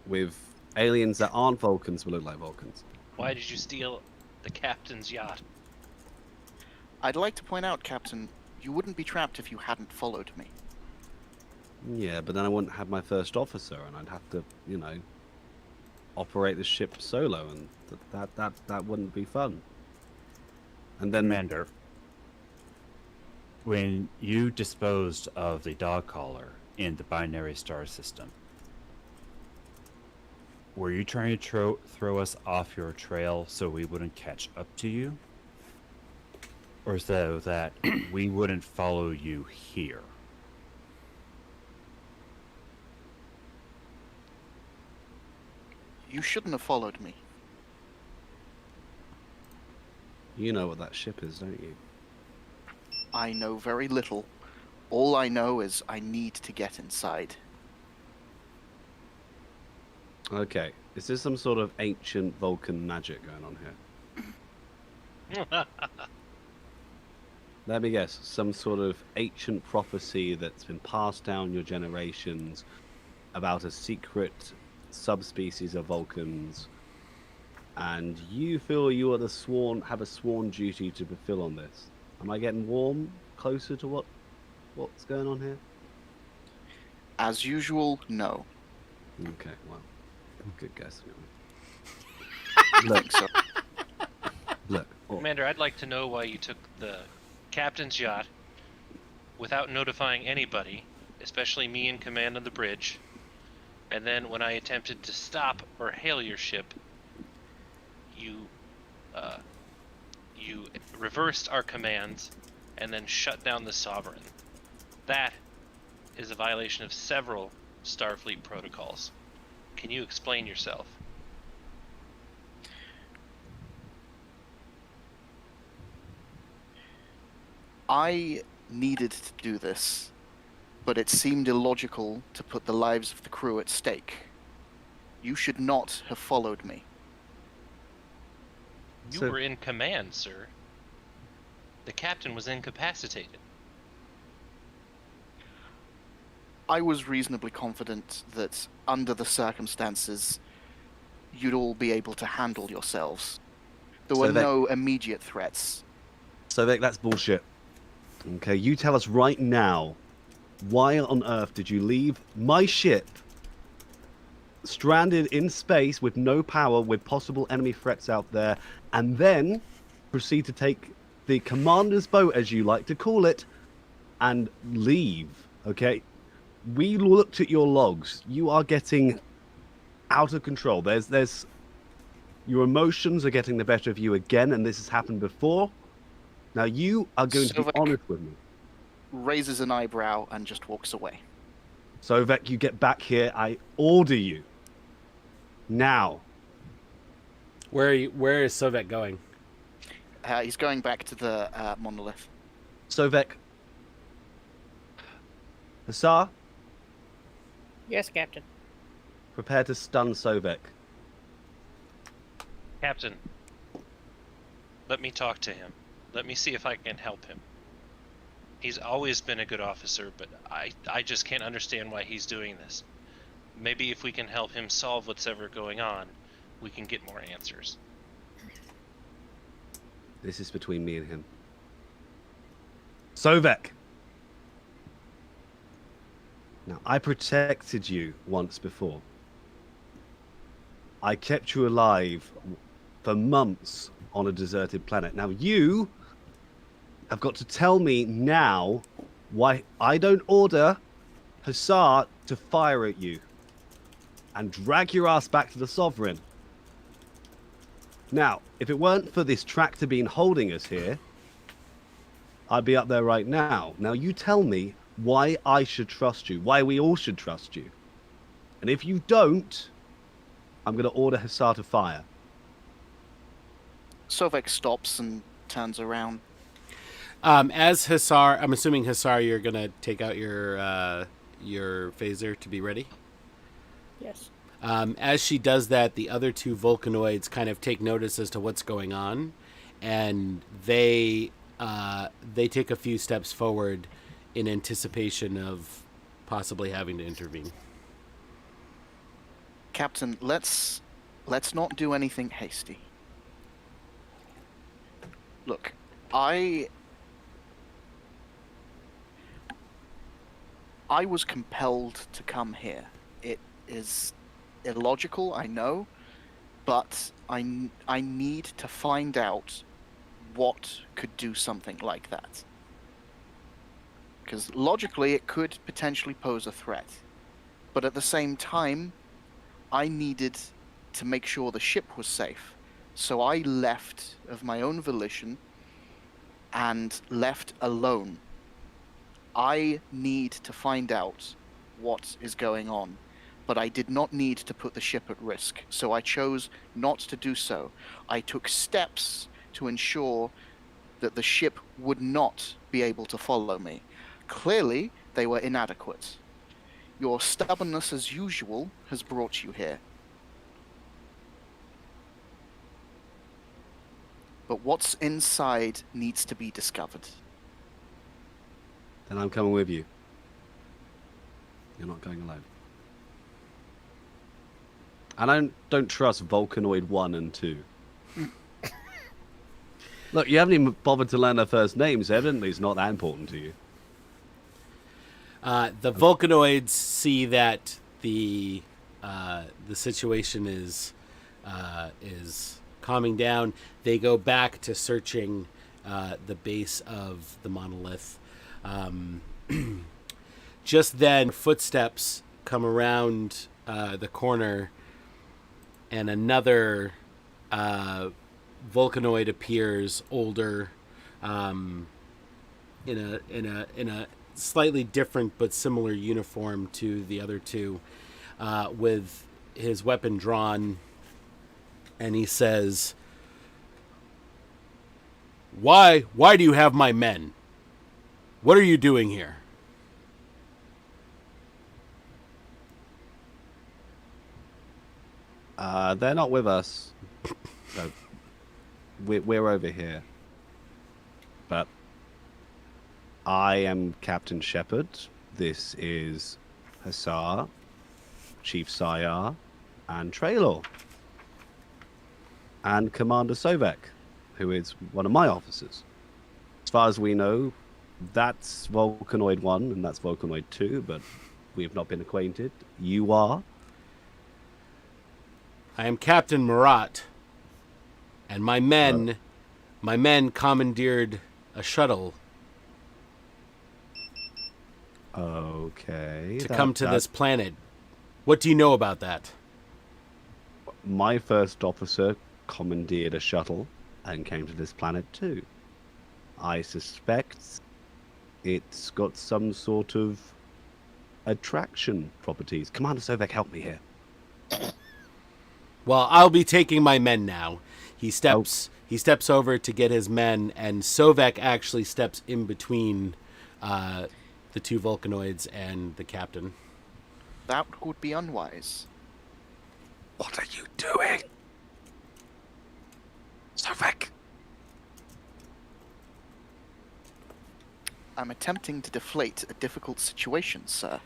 B: with aliens that aren't Vulcans but look like Vulcans?
C: Why did you steal the captain's yacht?
E: I'd like to point out, Captain, you wouldn't be trapped if you hadn't followed me.
B: Yeah, but then I wouldn't have my first officer, and I'd have to, operate the ship solo, and that wouldn't be fun. And then,
F: Commander, when you disposed of the dog collar in the binary star system, were you trying to throw us off your trail so we wouldn't catch up to you? Or so that we wouldn't follow you here?
E: You shouldn't have followed me.
B: you know what that ship is, don't you?
E: I know very little. All I know is I need to get inside.
B: Okay, is this some sort of ancient Vulcan magic going on here? Let me guess, some sort of ancient prophecy that's been passed down your generations about a secret subspecies of Vulcans, and you feel you are have a sworn duty to fulfill on this. Am I getting warm, closer to what's going on here?
E: As usual, no.
B: Okay, well, good guess.
E: Look, so
B: Look,
C: Commander, I'd like to know why you took the captain's yacht without notifying anybody, especially me in command of the bridge, and then when I attempted to stop or hail your ship, you reversed our commands and then shut down the Sovereign. That is a violation of several Starfleet protocols. Can you explain yourself?
E: I needed to do this, but it seemed illogical to put the lives of the crew at stake. You should not have followed me.
C: You
B: So-
C: were in command, sir. The captain was incapacitated.
E: I was reasonably confident that, under the circumstances, you'd all be able to handle yourselves. There
B: So
E: were
B: that-
E: no immediate threats.
B: So that's bullshit. Okay, you tell us right now, why on earth did you leave my ship stranded in space with no power, with possible enemy threats out there, and then proceed to take the commander's boat, as you like to call it, and leave? Okay, we looked at your logs. You are getting out of control. There's your emotions are getting the better of you again, and this has happened before. Now you are going to be
E: Sovek
B: honest with me.
E: raises an eyebrow and just walks away.
B: Sovek, you get back here. I order you. Now.
A: Where is Sovek going?
E: He's going back to the monolith.
B: Sovek. Hassar,
D: Yes, Captain.
B: prepare to stun Sovek.
C: Captain, let me talk to him. Let me see if I can help him. He's always been a good officer, but I just can't understand why he's doing this. Maybe if we can help him solve what's ever going on, we can get more answers.
B: This is between me and him. Sovek. Now, I protected you once before. I kept you alive for months on a deserted planet. Now, you have got to tell me now why I don't order Hussar to fire at you and drag your ass back to the Sovereign. Now, if it weren't for this tractor beam holding us here, I'd be up there right now. Now, you tell me why I should trust you, why we all should trust you. And if you don't, I'm going to order Hussar to fire.
E: Sovek stops and turns around.
A: As Hussar, I'm assuming Hussar, you're going to take out your phaser to be ready?
D: Yes.
A: As she does that, the other two Vulcanoids kind of take notice as to what's going on, and they take a few steps forward in anticipation of possibly having to intervene.
E: Captain, let's not do anything hasty. Look, I was compelled to come here. It is illogical, I know, but I need to find out what could do something like that. Because logically, it could potentially pose a threat. But at the same time, I needed to make sure the ship was safe. So I left of my own volition and left alone. I need to find out what is going on, but I did not need to put the ship at risk, so I chose not to do so. I took steps to ensure that the ship would not be able to follow me. Clearly, they were inadequate. Your stubbornness, as usual, has brought you here. But what's inside needs to be discovered.
B: Then I'm coming with you. You're not going alone. And I don't trust Vulcanoid 1 and 2. Look, you haven't even bothered to learn their first names. Evidently, it's not that important to you.
A: The Vulcanoids see that the situation is calming down. They go back to searching the base of the monolith. Just then, footsteps come around the corner, and another Vulcanoid appears, older, in a slightly different but similar uniform to the other two, with his weapon drawn, and he says, Why do you have my men? What are you doing here?
B: They're not with us. So we're over here. But I am Captain Shepard. This is Hussar, Chief Sayar, and Traylor. And Commander Sovek, who is one of my officers. As far as we know, that's Vulcanoid 1 and that's Vulcanoid 2, but we have not been acquainted. You are?
A: I am Captain Murat, and my men commandeered a shuttle
B: Okay.
A: to come to this planet. What do you know about that?
B: My first officer commandeered a shuttle and came to this planet too. I suspect it's got some sort of attraction properties. Commander Sovek, help me here.
A: Well, I'll be taking my men now. He steps over to get his men, and Sovek actually steps in between the two Vulcanoids and the captain.
E: That would be unwise.
B: What are you doing? Sovek!
E: I'm attempting to deflate a difficult situation, sir.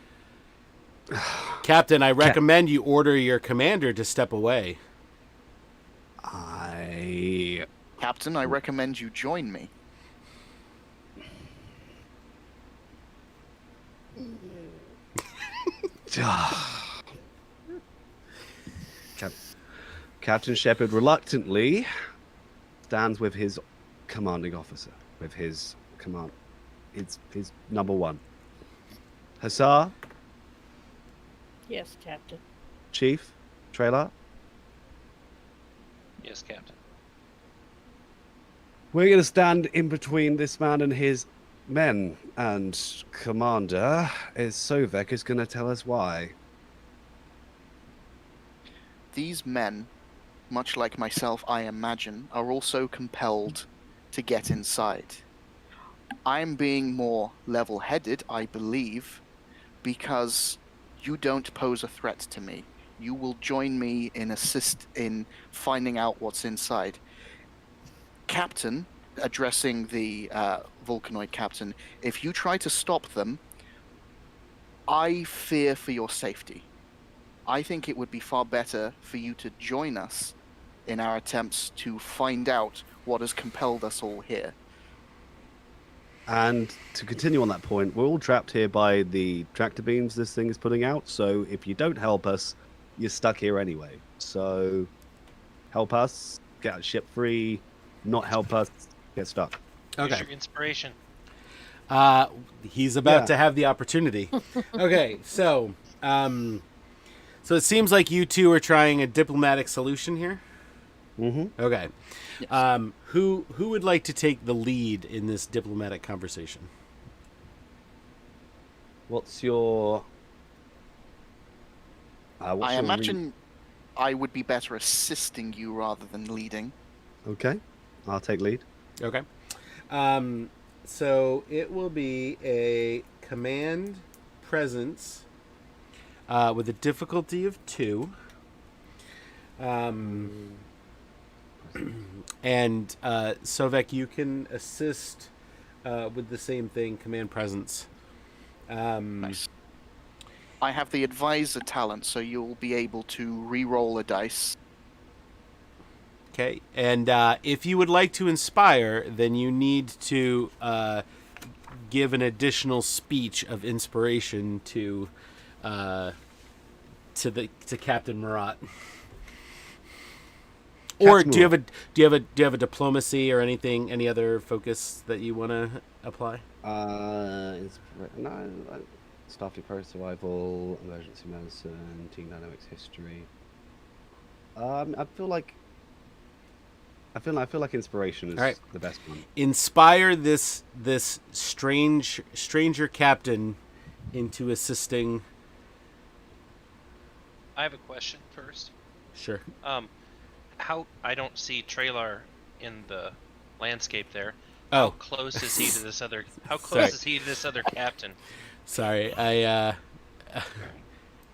A: Captain, I recommend you order your commander to step away.
E: Captain, I recommend you join me.
B: Captain Shepard reluctantly stands with his commanding officer, with his command. It's his number one. Hussar,
D: Yes, Captain.
B: Chief, Trailer,
C: Yes, Captain.
B: we're going to stand in between this man and his men, and Commander Sovek is going to tell us why.
E: These men, much like myself, I imagine, are also compelled to get inside. I'm being more level-headed, I believe, because you don't pose a threat to me. You will join me in assist in finding out what's inside. Captain, addressing the Vulcanoid captain, if you try to stop them, I fear for your safety. I think it would be far better for you to join us in our attempts to find out what has compelled us all here.
B: And to continue on that point, we're all trapped here by the tractor beams this thing is putting out. So if you don't help us, you're stuck here anyway. So help us, get our ship free. Not help us, get stuck.
C: Use
A: Okay.
C: your inspiration.
A: He's about
B: Yeah.
A: to have the opportunity. Okay, so it seems like you two are trying a diplomatic solution here.
B: Mm-hmm.
A: Okay.
E: Yes.
A: Who would like to take the lead in this diplomatic conversation?
B: What's your...
E: I imagine I would be better assisting you rather than leading.
B: Okay, I'll take lead.
A: Okay. So it will be a command presence with a difficulty of 2. And Sovek, you can assist with the same thing, command presence.
E: Nice. I have the advisor talent, so you'll be able to re-roll a dice.
A: Okay, and if you would like to inspire, then you need to give an additional speech of inspiration to Captain Marat. Or
B: Captain
A: do you have a diplomacy or anything, any other focus that you want to apply?
B: Starfleet Pro Survival, Emergency Medicine, Team Dynamics History. I feel like inspiration is
A: All right.
B: the best one.
A: Inspire this stranger captain into assisting.
C: I have a question first.
A: Sure.
C: How I don't see Trailar in the landscape there.
A: Oh,
C: How close is he to this other? How
A: Sorry.
C: close is he to this other captain?
A: sorry. I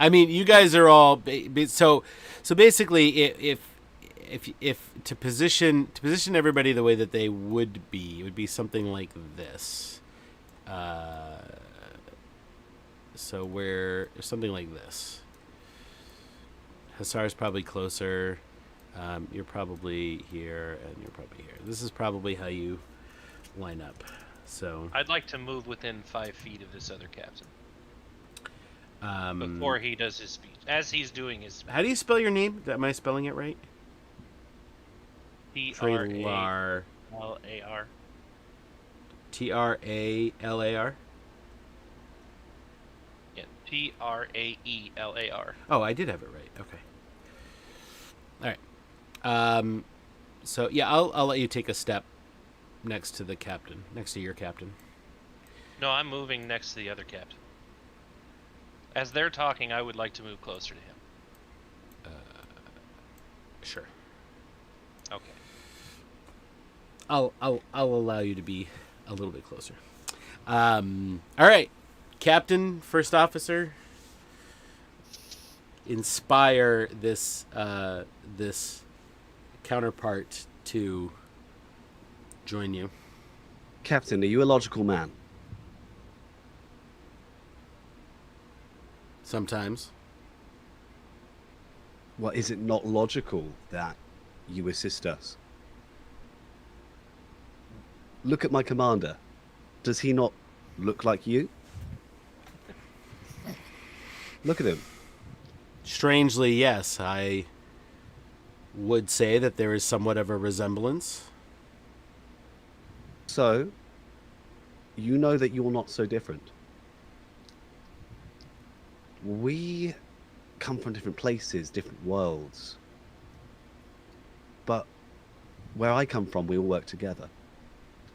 A: mean, you guys are all so basically, if to position everybody the way that they would be, it would be something like this. So we're something like this. Hassar's probably closer. You're probably here, and you're probably here. This is probably how you line up. So
C: I'd like to move within 5 feet of this other captain
A: um,
C: before he does his speech. As he's doing his speech.
A: how do you spell your name? Am I spelling it right?
C: Trailar.
A: Tralar. Tralar.
C: Yeah, Traeelar.
A: Oh, I did have it right. Okay. All right. So yeah, I'll let you take a step next to the captain, next to your captain.
C: No, I'm moving next to the other captain. As they're talking, I would like to move closer to him.
A: Sure.
C: Okay.
A: I'll allow you to be a little bit closer. All right, Captain, First Officer, inspire this this counterpart to join you.
B: Captain, are you a logical man?
A: Sometimes.
B: Well, is it not logical that you assist us? Look at my commander. Does he not look like you? Look at him.
A: Strangely, yes, I would say that there is somewhat of a resemblance.
B: So, you know that you're not so different. We come from different places, different worlds. But where I come from, we all work together.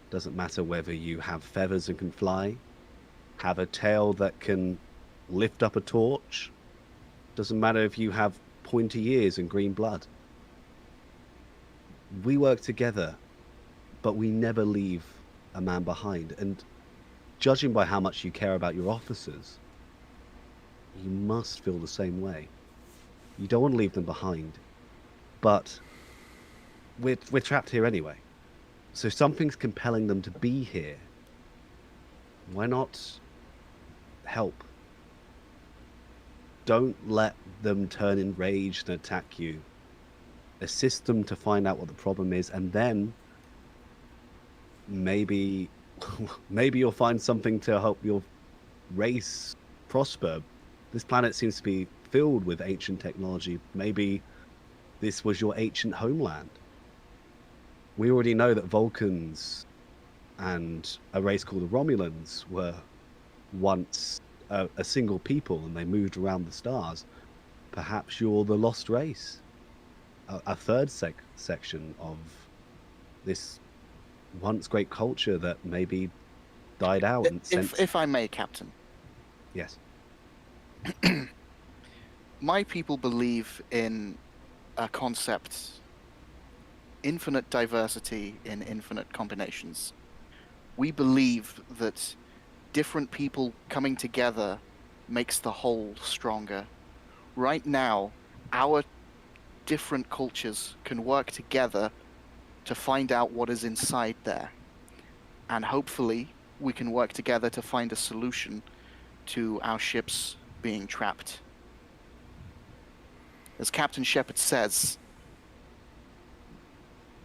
B: Doesn't matter whether you have feathers and can fly, have a tail that can lift up a torch. Doesn't matter if you have pointy ears and green blood. We work together, but we never leave a man behind. And judging by how much you care about your officers, you must feel the same way. You don't want to leave them behind, but we're trapped here anyway. So something's compelling them to be here. Why not help? Don't let them turn enraged and attack you. Assist them to find out what the problem is, and then maybe you'll find something to help your race prosper. This planet seems to be filled with ancient technology. Maybe this was your ancient homeland. We already know that Vulcans and a race called the Romulans were once a single people, and they moved around the stars. Perhaps you're the lost race, a third section of this once great culture that maybe died out. And
E: If I may, Captain.
B: Yes.
E: My people believe in a concept: infinite diversity in infinite combinations. We believe that different people coming together makes the whole stronger. Right now, our different cultures can work together to find out what is inside there. And hopefully, we can work together to find a solution to our ships being trapped. As Captain Shepard says,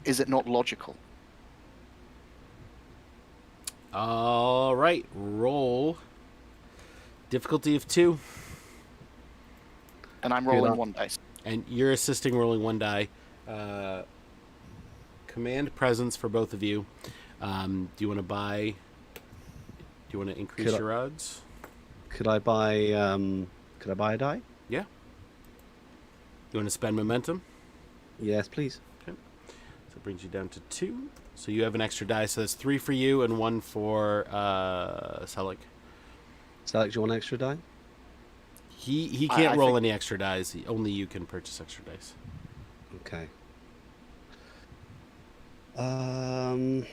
E: is it not logical?
A: All right, roll. Difficulty of 2.
E: And I'm rolling 1 dice.
A: And you're assisting rolling 1 die. Command presence for both of you. Do you want to buy? Do you want to increase your odds?
B: Could I buy a die?
A: Yeah. You want to spend momentum?
B: Yes, please.
A: Okay. So it brings you down to 2. So you have an extra die. So that's 3 for you and 1 for Selleck.
B: Selleck, do you want an extra die?
A: He can't roll any extra dice. Only you can purchase extra dice.
B: Okay.
A: And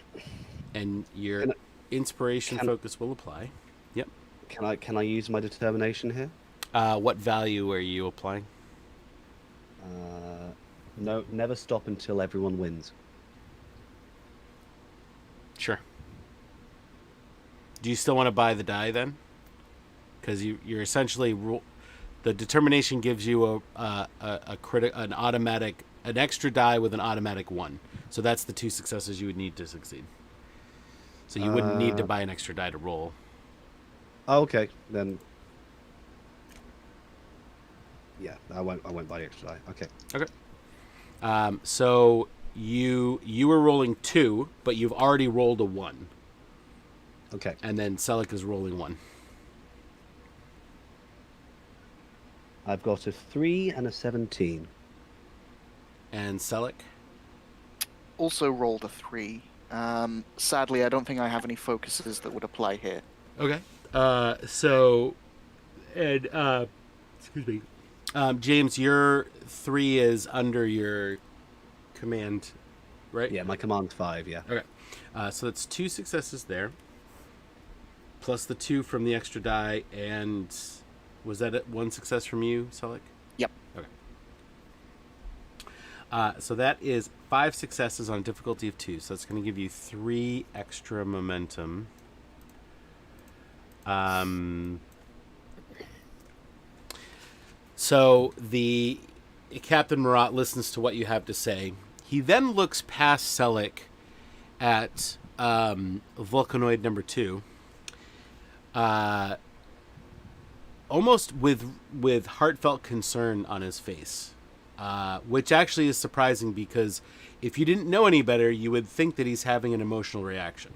A: your inspiration focus will apply. Yep.
B: Can I use my determination here?
A: What value are you applying?
B: No, never stop until everyone wins.
A: Sure. Do you still want to buy the die then? Because you're essentially the determination gives you an automatic, an extra die with an automatic 1. So that's the 2 successes you would need to succeed. So you wouldn't need to buy an extra die to roll.
B: Oh, okay, then. Yeah, I won't buy the extra die. Okay.
A: Okay. So you were rolling 2, but you've already rolled a 1.
B: Okay.
A: And then Selleck is rolling 1.
B: I've got a 3 and a 17.
A: And Selleck?
E: Also rolled a 3. Sadly, I don't think I have any focuses that would apply here.
A: Okay. Excuse me. James, your 3 is under your command, right?
B: Yeah, my command's 5, yeah.
A: Okay. So that's 2 successes there. Plus the 2 from the extra die, and was that 1 success from you, Selleck?
E: Yep.
A: Okay. So that is 5 successes on a difficulty of 2. So that's going to give you 3 extra momentum. So the Captain Marat listens to what you have to say. He then looks past Selleck at Vulcanoid number 2. Almost with heartfelt concern on his face, which actually is surprising because if you didn't know any better, you would think that he's having an emotional reaction.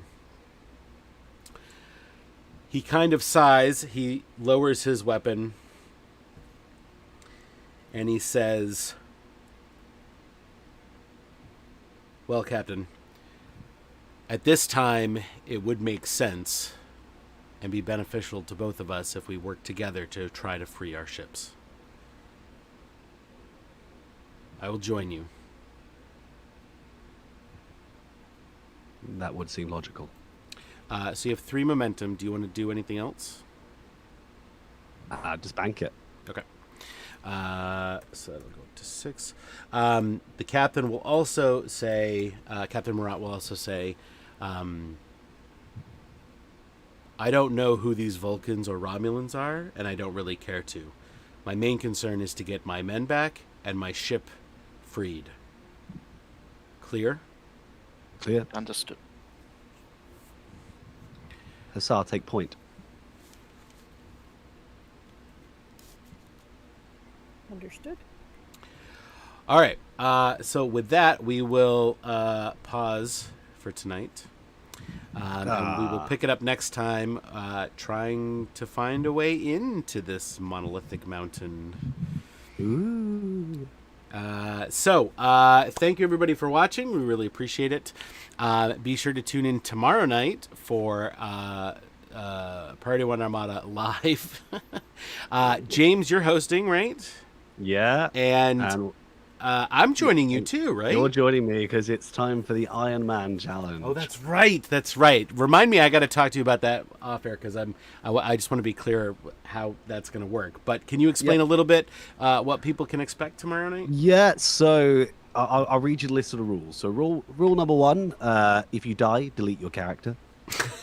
A: He kind of sighs, he lowers his weapon, and he says, "Well, Captain, at this time, it would make sense and be beneficial to both of us if we work together to try to free our ships. I will join you."
B: That would seem logical.
A: So you have 3 momentum. Do you want to do anything else?
B: Just bank it.
A: Okay. So that'll go up to 6. The captain will also say, Captain Murat will also say, I don't know who these Vulcans or Romulans are, and I don't really care to. My main concern is to get my men back and my ship freed. Clear?
B: Clear.
E: Understood.
B: Hussar, take point.
D: Understood.
A: All right. So with that, we will pause for tonight. And we will pick it up next time, trying to find a way into this monolithic mountain.
B: Ooh.
A: Thank you everybody for watching. We really appreciate it. Be sure to tune in tomorrow night for Priority One Armada live. James, you're hosting, right?
B: Yeah.
A: And I'm joining you too, right?
B: You're joining me because it's time for the Iron Man challenge.
A: Oh, that's right. That's right. Remind me, I got to talk to you about that off air because I just want to be clear how that's going to work. But can you explain a little bit what people can expect tomorrow night?
B: Yeah. So I'll read you the list of the rules. So rule number 1: if you die, delete your character.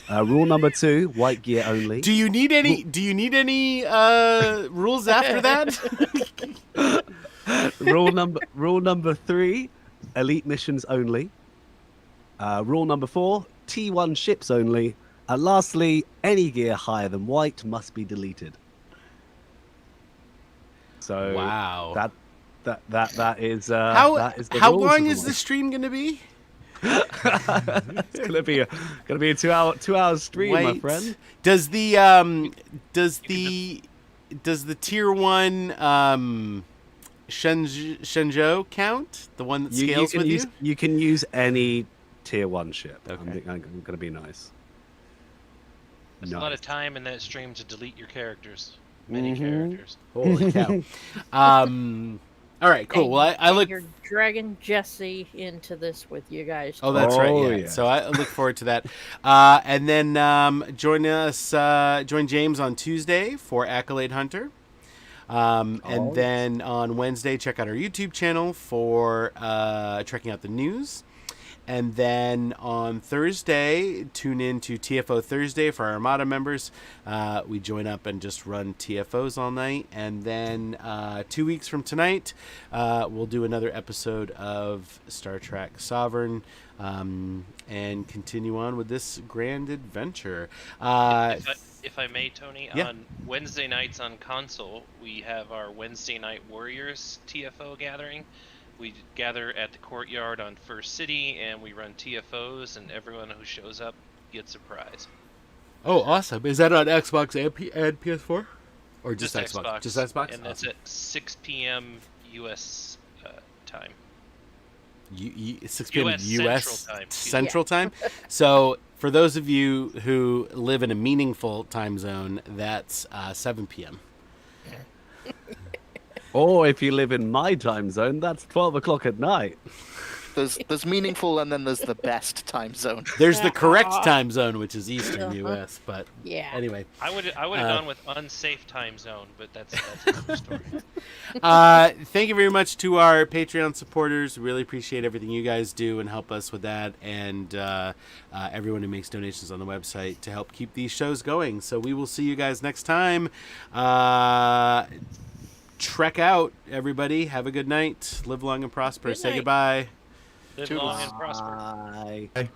B: Rule number 2: white gear only.
A: Do you need any? Do you need any rules after that?
B: Rule number 3: elite missions only. Rule number 4: T1 ships only. And lastly, any gear higher than white must be deleted. So
A: wow,
B: that is the
A: how
B: rules
A: long
B: of
A: is
B: the
A: the stream going to be?
B: It's gonna be a 2 hour stream, my friend.
A: Does the tier 1 Shenzhou count? The one that scales with you?
B: You can use any tier 1 ship.
A: Okay.
B: I'm gonna be nice.
C: There's a lot of time in that stream to delete your characters. Many
B: Mm-hmm.
C: characters.
A: Holy cow. All right, cool. Well, I look.
D: You're dragging Jesse into this with you guys.
A: Oh, that's right.
B: Oh,
A: Yeah.
B: yeah.
A: So I look forward to that. And then join James on Tuesday for Accolade Hunter. And then on Wednesday, check out our YouTube channel for checking out the news. And then on Thursday, tune in to TFO Thursday for our Armada members. We join up and just run TFOs all night. And then 2 weeks from tonight, we'll do another episode of Star Trek Sovereign and continue on with this grand adventure.
C: If I may, Tony,
A: Yeah.
C: on Wednesday nights on console, we have our Wednesday Night Warriors TFO gathering. We gather at the courtyard on First City, and we run TFOs, and everyone who shows up gets a prize.
A: Oh, awesome. Is that on Xbox and PS4? Or just Xbox?
C: Xbox.
A: Just Xbox?
C: And that's at 6 p.m. U.S. time.
A: 6 p.m.
C: US
A: U.S.
C: Central Time.
A: Central Time. So for those of you who live in a meaningful time zone, that's 7 p.m.
B: Or if you live in my time zone, that's 12 o'clock at night.
E: There's meaningful, and then there's the best time zone.
A: There's the correct time zone, which is Eastern U.S. But
D: Yeah.
A: anyway,
C: I would have gone with unsafe time zone, but that's another story.
A: thank you very much to our Patreon supporters. Really appreciate everything you guys do and help us with that, and everyone who makes donations on the website to help keep these shows going. So we will see you guys next time. Trek out, everybody. Have a good night. Live long and prosper.
D: Good
A: Say
D: night.
A: goodbye.
C: Live long and prosper.
B: Bye.
F: Hey.